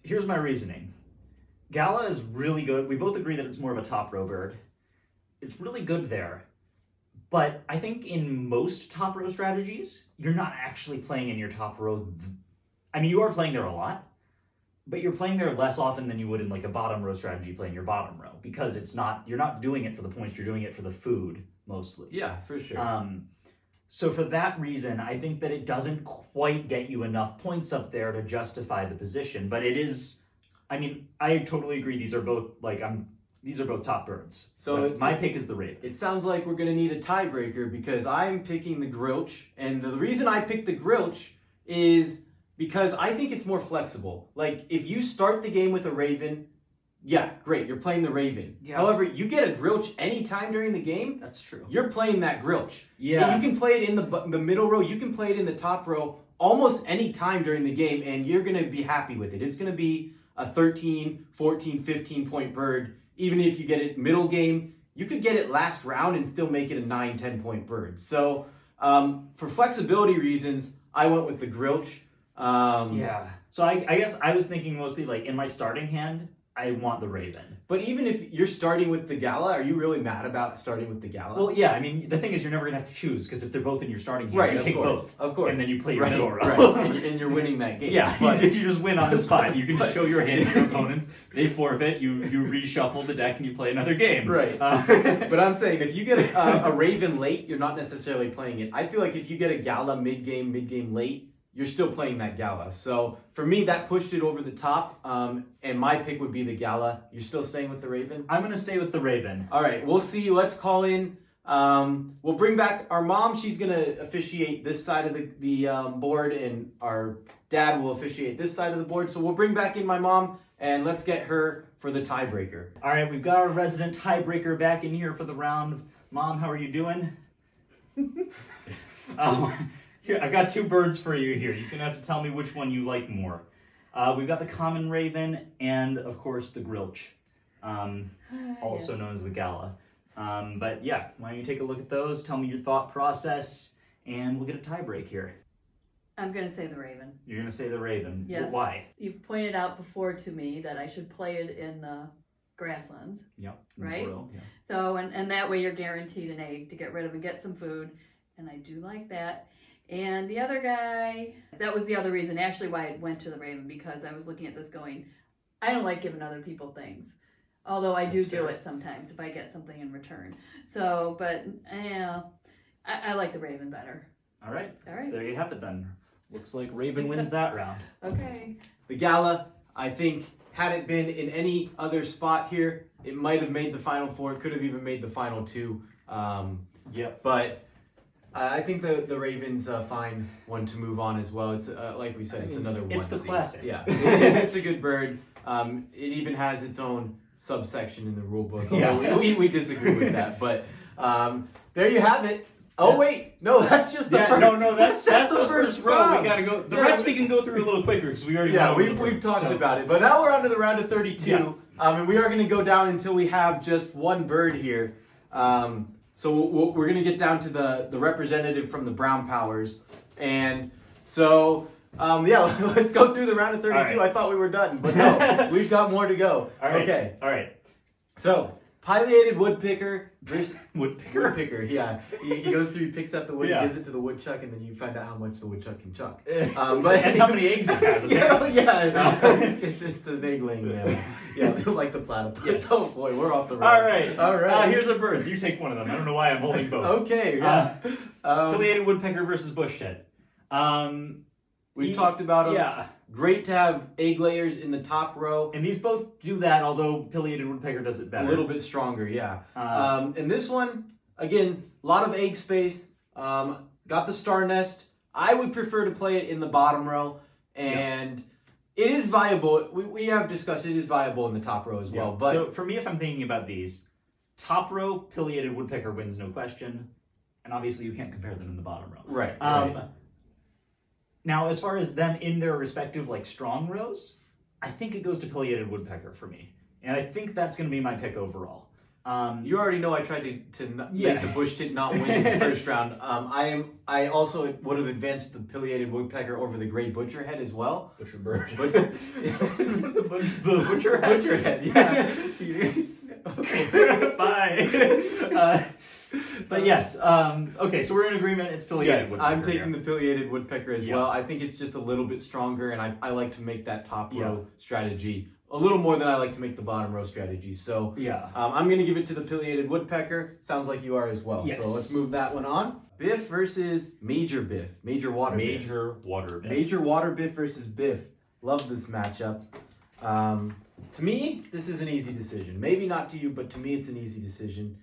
here's my reasoning. Gala is really good. We both agree that it's more of a top row bird. It's really good there. But I think in most top row strategies, you're not actually playing in your top row. I mean, you are playing there a lot, but you're playing there less often than you would in like a bottom row strategy playing your bottom row, because you're not doing it for the points, you're doing it for the food mostly. Yeah, for sure. So for that reason, I think that it doesn't quite get you enough points up there to justify the position, but it is. I mean, I totally agree. These are both top birds. So my pick is the raven. It sounds like we're going to need a tiebreaker because I'm picking the Grilch, and the reason I picked the Grilch is because I think it's more flexible. Like, if you start the game with a raven, yeah, great, you're playing the raven. Yeah. However, you get a Grilch anytime during the game. That's true. You're playing that Grilch. Yeah. And you can play it in the middle row. You can play it in the top row almost any time during the game, and you're going to be happy with it. It's going to be a 13, 14, 15-point bird. Even if you get it middle game, you could get it last round and still make it a 9, 10-point bird. So for flexibility reasons, I went with the Grilch. So I guess I was thinking mostly like in my starting hand, I want the raven. But even if you're starting with the Gala, are you really mad about starting with the Gala? Well, yeah. I mean, the thing is, you're never gonna have to choose because if they're both in your starting hand, you take both. Of course. And then you play your middle row. And you're winning that game. Yeah, but you just win on the spot. You can just show your hand to your opponents. They forfeit. You reshuffle the deck and you play another game. Right. But I'm saying if you get a raven late, you're not necessarily playing it. I feel like if you get a Gala mid-game late, you're still playing that Gala. So for me, that pushed it over the top. And my pick would be the Gala. You're still staying with the raven? I'm going to stay with the raven. All right, we'll see. Let's call in. We'll bring back our mom. She's going to officiate this side of the board, and our dad will officiate this side of the board. So we'll bring back in my mom, and let's get her for the tiebreaker. All right, we've got our resident tiebreaker back in here for the round. Mom, how are you doing? Here, I got 2 birds for you here. You're going to have to tell me which one you like more. We've got the common raven and, of course, the Grilch, also known as the Gala. But yeah, why don't you take a look at those? Tell me your thought process, and we'll get a tie break here. I'm going to say the Raven. You're going to say the Raven. Yes. Why? You've pointed out before to me that I should play it in the grasslands. Yep. Right? Yeah. So, and that way you're guaranteed an egg to get rid of and get some food. And I do like that. And the other guy, that was the other reason actually why I went to the Raven, because I was looking at this going, I don't like giving other people things. Although I do it sometimes if I get something in return. So, but yeah, I like the Raven better. All right. All right. So there you have it then. Looks like Raven wins that round. Okay. The Gala, I think, had it been in any other spot here, it might have made the final four. It could have even made the final two. Yep. But I think the Ravens fine one to move on as well. It's like we said, it's another one. It's the classic. Yeah, it's a good bird. It even has its own subsection in the rule book. Although we disagree with that. But there you have it. Oh wait, no, that's just the first. No, that's the first row. round. We gotta go. The rest we can go through a little quicker because we already. We've talked about it, but now we're on to the round of 32, and we are going to go down until we have just one bird here. So we're going to get down to the representative from the Brown Powers, and so let's go through the round of 32. Right. I thought we were done, but no, we've got more to go. All right. Okay. All right. So. Pileated Woodpecker versus Woodpecker. Yeah. He goes through, he picks up the wood, gives it to the woodchuck, and then you find out how much the woodchuck can chuck. And how many eggs it has. It's an egg-laying mammal. Yeah, like the platypus. Yes. Oh boy, we're off the rails. All right. Here's our birds. You take one of them. I don't know why I'm holding both. Okay. Yeah. Pileated Woodpecker versus Bushtit. We've talked about them. Yeah. Great to have egg layers in the top row. And these both do that, although Pileated Woodpecker does it better. A little bit stronger, yeah. And this one, again, a lot of egg space. Got the star nest. I would prefer to play it in the bottom row. And it is viable. We have discussed it is viable in the top row as well. But so for me, if I'm thinking about these, top row, Pileated Woodpecker wins, no question. And obviously you can't compare them in the bottom row. Right. Now, as far as them in their respective strong rows, I think it goes to Pileated Woodpecker for me, and I think that's going to be my pick overall. You already know I tried to make the bush tit not win in the first round. I also would have advanced the Pileated Woodpecker over the gray butcherhead as well. Butcherbird. The butcherhead. Yeah. Bye. But yes, okay, so we're in agreement. It's Pileated Woodpecker. I'm taking the Pileated Woodpecker as well. I think it's just a little bit stronger, and I like to make that top row strategy a little more than I like to make the bottom row strategy. So I'm going to give it to the Pileated Woodpecker. Sounds like you are as well. Yes. So let's move that one on. Biff versus Major Biff. Major Water Biff. Major Water Biff versus Biff. Love this matchup. To me, this is an easy decision. Maybe not to you, but to me, it's an easy decision.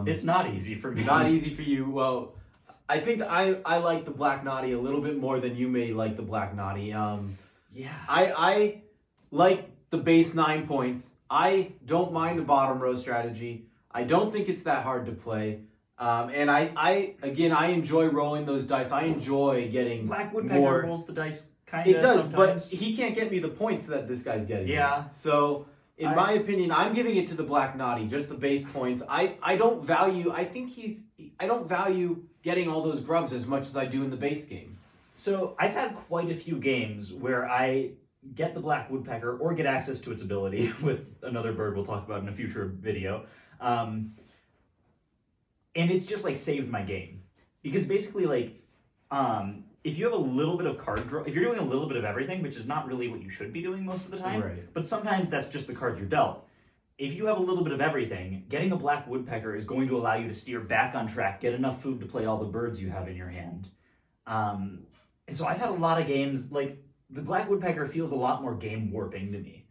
It's not easy for me. Not easy for you. Well, I think I like the Black Knotty a little bit more than you may like the Black Knotty. I like the base 9 points. I don't mind the bottom row strategy. I don't think it's that hard to play. And I enjoy rolling those dice. I enjoy getting Black Woodpecker more. rolls the dice kind of. It does, sometimes. but he can't get me the points that this guy's getting. Yeah. So. In my opinion, I'm giving it to the Black Knotty, just the base points. I don't value getting all those grubs as much as I do in the base game. So I've had quite a few games where I get the Black Woodpecker or get access to its ability with another bird we'll talk about in a future video. And it's just saved my game. Because basically if you have a little bit of card draw, if you're doing a little bit of everything, which is not really what you should be doing most of the time, but sometimes that's just the cards you're dealt. If you have a little bit of everything, getting a Black Woodpecker is going to allow you to steer back on track, get enough food to play all the birds you have in your hand. And so I've had a lot of games, the Black Woodpecker feels a lot more game warping to me.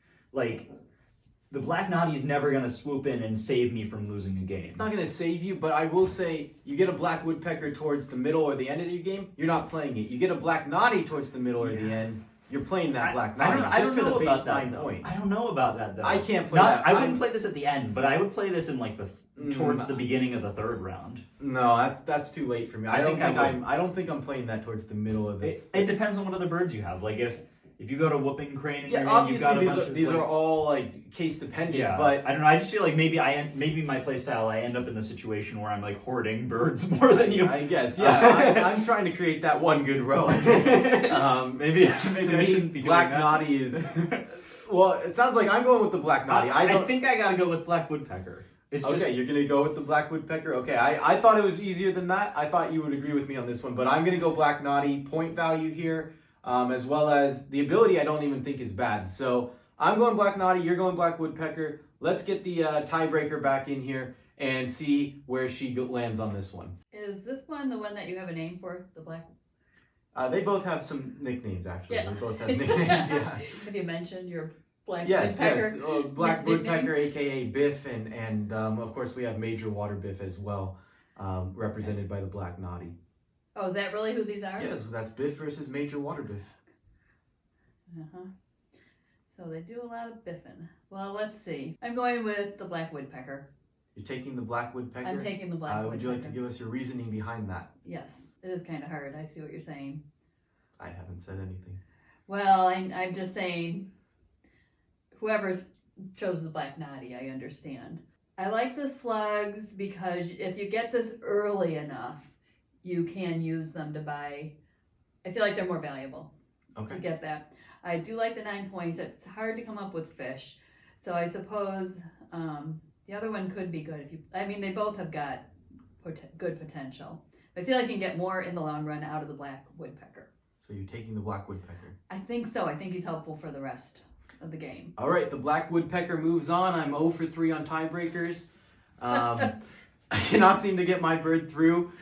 The Black Knotty's never going to swoop in and save me from losing a game. It's not going to save you, but I will say, you get a Black Woodpecker towards the middle or the end of your game, you're not playing it. You get a Black Knotty towards the middle or the end, you're playing that Black Knotty. I don't know about that, 9 points. I don't know about that, though. I can't play that. I wouldn't play this at the end, but I would play this in towards the beginning of the third round. No, that's too late for me. I don't think I'm playing that towards the middle of the... It depends on what other birds you have. if you go to whooping crane and Yeah, you're in, you've got a obviously bunch of, these like, are all like case dependent, yeah, but I don't know. I just feel like maybe my playstyle I end up in the situation where I'm like hoarding birds more than you. I guess, yeah. I'm trying to create that one good row. I guess. Maybe To I me, shouldn't be Black doing that. Knotty is. Well, it sounds like I'm going with the Black Knotty. I think I gotta go with Black Woodpecker. It's Okay, just, you're gonna go with the Black Woodpecker. Okay, I thought it was easier than that. I thought you would agree with me on this one, but I'm gonna go Black Knotty. Point value here, as well as the ability. I don't even think is bad. So I'm going Black Knotty. You're going Black Woodpecker. Let's get the tiebreaker back in here and see where she lands on this one. Is this one the one that you have a name for? The black? They both have some nicknames, actually. Yeah. They both have nicknames. Yeah. Have you mentioned your black Yes, woodpecker? yes. Black nickname? Woodpecker, aka Biff, and of course we have Major Water Biff as well, represented by the Black Knotty. Oh, is that really who these are? Yes, that's Biff versus Major Water Biff. Uh-huh. So they do a lot of biffing. Well, let's see. I'm going with the black woodpecker. You're taking the Black Woodpecker? I'm taking the black woodpecker. Would you like to give us your reasoning behind that? Yes, it is kind of hard. I see what you're saying. I haven't said anything. Well, I'm just saying, whoever chose the black knotty, I understand. I like the slugs because if you get this early enough, you can use them to buy. I feel like they're more valuable to get that. I do like the 9 points. It's hard to come up with fish, so I suppose the other one could be good. They both have got good potential. I feel like you can get more in the long run out of the black woodpecker. So you're taking the Black Woodpecker. I think so. I think he's helpful for the rest of the game. All right, the Black Woodpecker moves on. I'm 0 for 3 on tiebreakers. I cannot seem to get my bird through,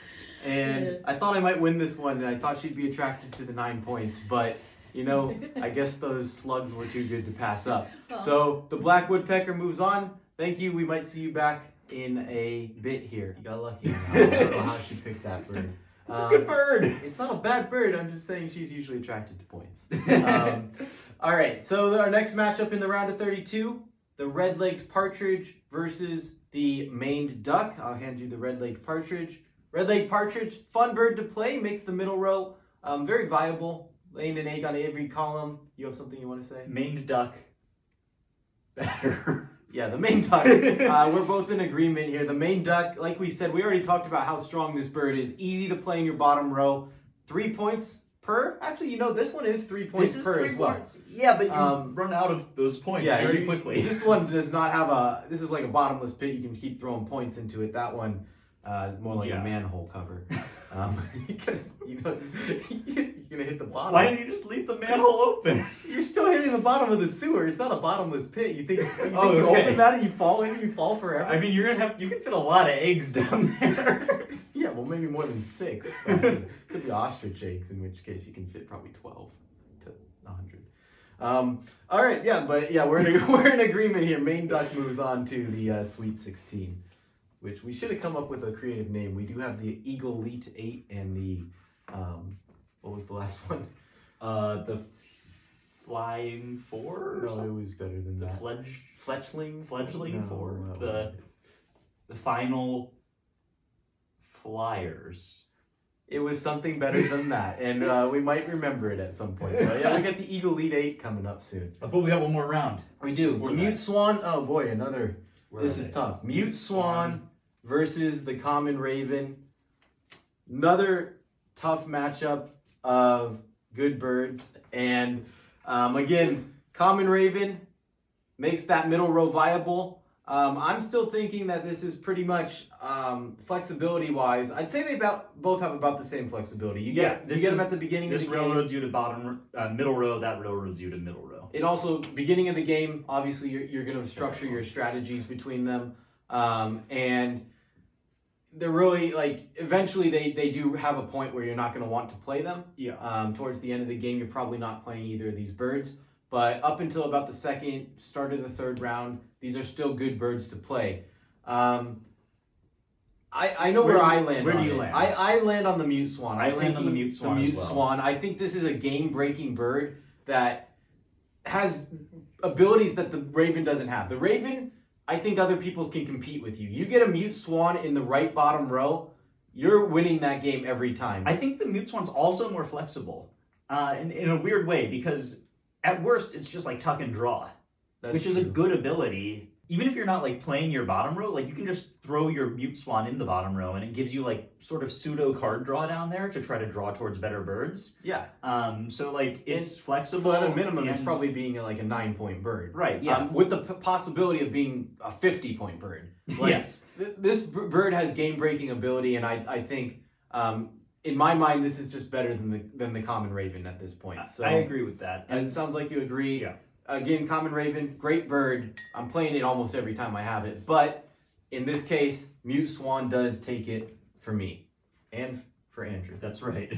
and I thought I might win this one. I thought she'd be attracted to the 9 points, but I guess those slugs were too good to pass up. Oh. So the Black Woodpecker moves on. Thank you. We might see you back in a bit here. You got lucky. I don't know how she picked that bird. it's a good bird. It's not a bad bird. I'm just saying she's usually attracted to points. All right. So our next matchup in the round of 32, the red-legged partridge versus the maned duck. I'll hand you the red-legged partridge. Red-legged partridge, fun bird to play. Makes the middle row very viable. Laying an egg on every column. You have something you want to say? Maned duck. Better. Yeah, the maned duck. We're both in agreement here. The maned duck, like we said, we already talked about how strong this bird is. Easy to play in your bottom row. 3 points per. Actually, this one is 3 points per as well. Yeah, but you run out of those points very quickly. This one does not have this is like a bottomless pit. You can keep throwing points into it. That one is more like a manhole cover. Because, you're going to hit the bottom. Why didn't you just leave the manhole open? You're still hitting the bottom of the sewer. It's not a bottomless pit. You think you okay. open that and you fall in and you fall forever? I mean, you can fit a lot of eggs down there. Yeah, well, maybe more than 6. Could be ostrich eggs, in which case you can fit probably 12 to 100. All right, we're in agreement here. Main duck moves on to the Sweet 16, which we should have come up with a creative name. We do have the Eagle Elite 8 and the what was the last one? The Flying Four? No, it was better than that. Fletchling No, Four. no. The Final Flyers. It was something better than that, and we might remember it at some point. So yeah, we got the Eagle Elite 8 coming up soon. But we have one more round. We do. The Mute Swan. Oh boy, another. This is tough. Mute Swan versus the Common Raven. Another tough matchup of good birds, and again, Common Raven makes that middle row viable. I'm still thinking that this is pretty much flexibility-wise. I'd say they both have about the same flexibility. You get them at the beginning of the game. This railroads you to middle row. That railroads you to middle row. And also, beginning of the game, obviously, you're going to structure your strategies between them, and they're really eventually they do have a point where you're not going to want to play them. Yeah. Towards the end of the game, you're probably not playing either of these birds. But up until about the start of the third round, these are still good birds to play. I know where I land. Where do you land? I land on the Mute Swan. I land on the Mute Swan. The Mute as well. Swan. I think this is a game-breaking bird that has abilities that the Raven doesn't have. The Raven, I think other people can compete with you. You get a Mute Swan in the right bottom row, you're winning that game every time. I think the Mute Swan's also more flexible in a weird way because at worst, it's just like tuck and draw, which is a true. good ability. Even if you're not like playing your bottom row, like you can just throw your Mute Swan in the bottom row and it gives you like sort of pseudo card draw down there to try to draw towards better birds. Yeah. So like it's flexible. So at a minimum, it's and- probably being like a 9-point bird. Right, yeah. With the possibility of being a 50-point bird. Like, Yes. This bird has game-breaking ability, and I think, in my mind, this is just better than the common raven at this point. So I agree with that. And it sounds like you agree. Yeah. Again, common raven, great bird. I'm playing it almost every time I have it, but in this case, Mute Swan does take it for me and for Andrew. That's right.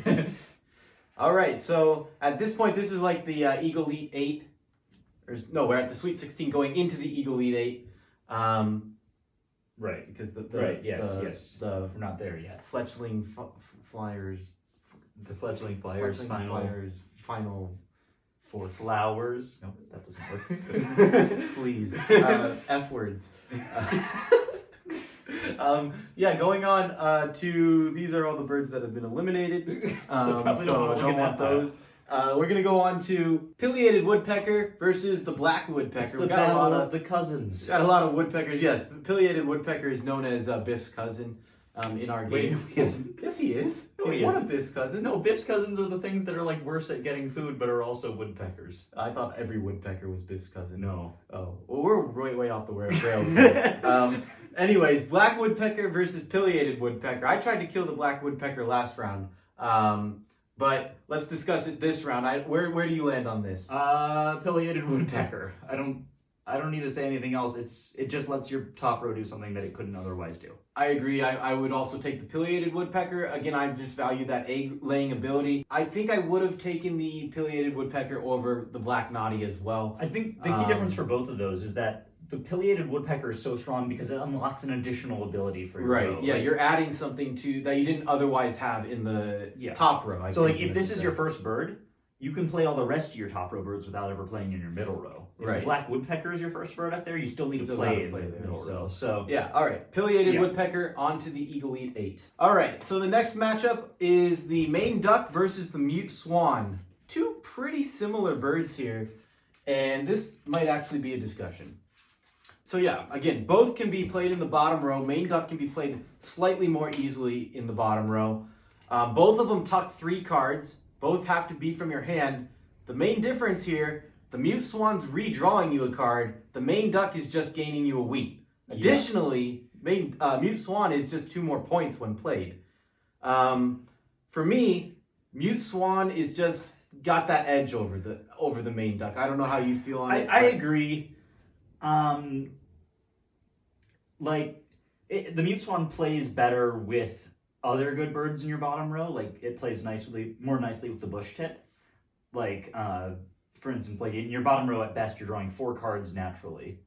All right, so at this point, this is like the Eagle Elite 8. We're at the Sweet 16 going into the Eagle Elite 8. Right. Because the We're not there yet. fletchling flyers. The fledgling flyers, Fletchling flyers, final forks. flowers. No, that doesn't work. Fleas. F words. Going on to these are all the birds that have been eliminated. So probably don't want those. We're gonna go on to Pileated Woodpecker versus the Black Woodpecker. It's We the got a lot battle of of the cousins. got a lot of woodpeckers. Yes, the Pileated Woodpecker is known as Biff's cousin in our Wait, games. no, he isn't. Yes, he is. No, He's he one isn't. of Biff's cousins. No, Biff's cousins are the things that are like worse at getting food, but are also woodpeckers. I thought every woodpecker was Biff's cousin. No. Oh, well, we're way off the rails here. Anyways, Black Woodpecker versus Pileated Woodpecker. I tried to kill the Black Woodpecker last round, but let's discuss it this round. Where do you land on this? Pileated woodpecker. I don't need to say anything else. It just lets your top row do something that it couldn't otherwise do. I agree. I would also take the Pileated Woodpecker. Again, I just value that egg-laying ability. I think I would have taken the Pileated Woodpecker over the Black Knotty as well. I think the key difference for both of those is that the Pileated Woodpecker is so strong because it unlocks an additional ability for your row. Yeah, Like, you're adding something to that you didn't otherwise have in the top row. So like if this is your first bird, you can play all the rest of your top row birds without ever playing in your middle row. If the Black Woodpecker is your first bird up there, you still need to play in the middle row. So yeah, all right. Pileated Woodpecker onto the Eagle Elite 8. All right, so the next matchup is the Main Duck versus the Mute Swan. Two pretty similar birds here, and this might actually be a discussion. So yeah, again, both can be played in the bottom row. Main Duck can be played slightly more easily in the bottom row. Both of them tuck 3 cards. Both have to be from your hand. The main difference here, the Mute Swan's redrawing you a card. The Main Duck is just gaining you a wheat. Additionally, Mute Swan is just 2 more points when played. For me, Mute Swan is just got that edge over the Main Duck. I don't know how you feel on it. I agree. The Mute Swan plays better with other good birds in your bottom row. Like it plays more nicely with the bush tit. Like for instance, like in your bottom row at best, you're drawing 4 cards naturally,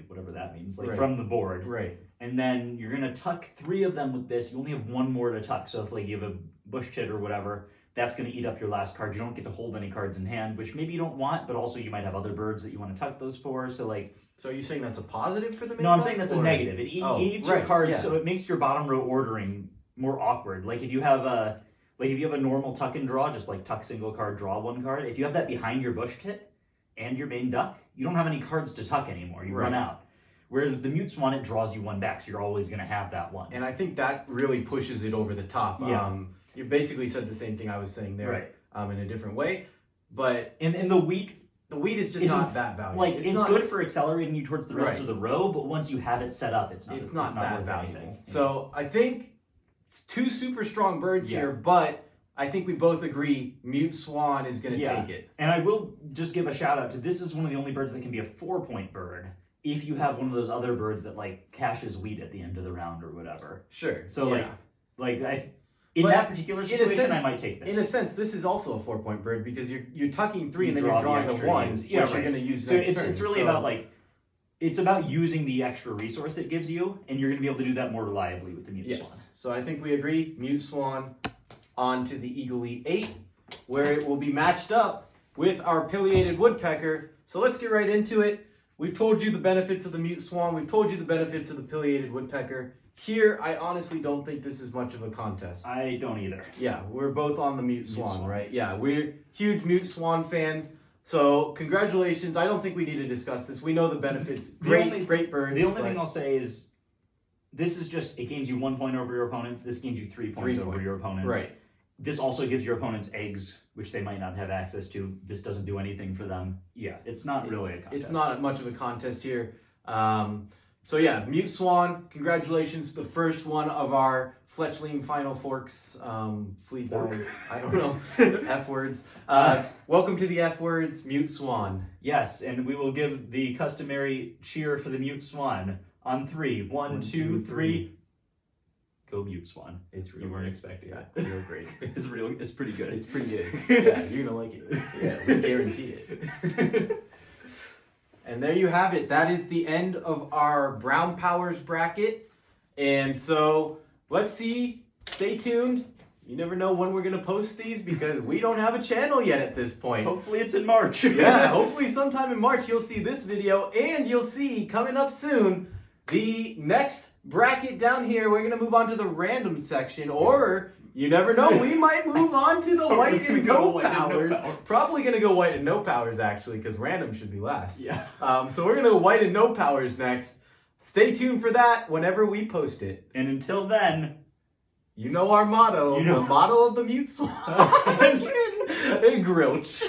whatever that means, like from the board. Right. And then you're gonna tuck 3 of them with this. You only have 1 more to tuck. So if like you have a bush tit or whatever, that's going to eat up your last card. You don't get to hold any cards in hand, which maybe you don't want, but also you might have other birds that you want to tuck those for. So like, so are you saying that's a positive for the Main no, I'm Duck, saying that's a or- negative. It eats your right, cards, yeah. so it makes your bottom row ordering more awkward. Like if you have a normal tuck and draw, just like tuck single card, draw 1 card. If you have that behind your bush tit and your Main Duck, you don't have any cards to tuck anymore. You run out. Whereas with the Mute Swan, it draws you 1 back, so you're always going to have that one. And I think that really pushes it over the top. Yeah. You basically said the same thing I was saying there. Right. In a different way, but and the wheat is just not that valuable. Like it's good for accelerating you towards the rest Right. of the row, but once you have it set up, it's not that worth valuable. anything. So I think it's 2 super strong birds here, but I think we both agree Mute Swan is going to take it. And I will just give a shout out to this is one of the only birds that can be a 4-point bird if you have one of those other birds that like caches wheat at the end of the round or whatever. Sure. So in that particular situation, I might take this. In a sense, this is also a 4-point bird because you're tucking 3 and then draw you're drawing the a extra 1, use. which you're going to use next turn. It's really about like, it's about using the extra resource it gives you, and you're going to be able to do that more reliably with the Mute Swan. So I think we agree, Mute Swan onto the Eagle Elite 8, where it will be matched up with our Pileated Woodpecker. So let's get right into it. We've told you the benefits of the Mute Swan. We've told you the benefits of the Pileated Woodpecker. Here, I honestly don't think this is much of a contest. I don't either. Yeah, we're both on the Mute Swan, right? Yeah, we're huge Mute Swan fans. So congratulations. I don't think we need to discuss this. We know the benefits. Great birds. The only thing I'll say is this is just, it gains you 1 point over your opponents. This gains you 3 points over your opponents. Right. This also gives your opponents eggs, which they might not have access to. This doesn't do anything for them. Yeah, it's not really a contest. It's not much of a contest here. So yeah, Mute Swan, congratulations. The first one of our Fletchling Final Forks Fleabag. I don't know. F words. Welcome to the F words, Mute Swan. Yes, and we will give the customary cheer for the Mute Swan on 3. 1, 2, 3. Go Mute Swan. It's real. You weren't expecting it. Yeah, real great. It's pretty good. It's pretty good. Yeah, you're gonna like it. Yeah, we guarantee it. And there you have it. That is the end of our Brown Powers bracket. And so let's see. Stay tuned. You never know when we're gonna post these because we don't have a channel yet at this point. Hopefully it's in March. Yeah, hopefully sometime in March you'll see this video, and you'll see coming up soon the next bracket down here. We're gonna move on to the random section, or you never know, we might move on to the white and no powers. Probably gonna go white and no powers actually, because random should be last. Yeah. So we're gonna go white and no powers next. Stay tuned for that whenever we post it. And until then, you know our motto, the motto of the Mute Swan. Grilch.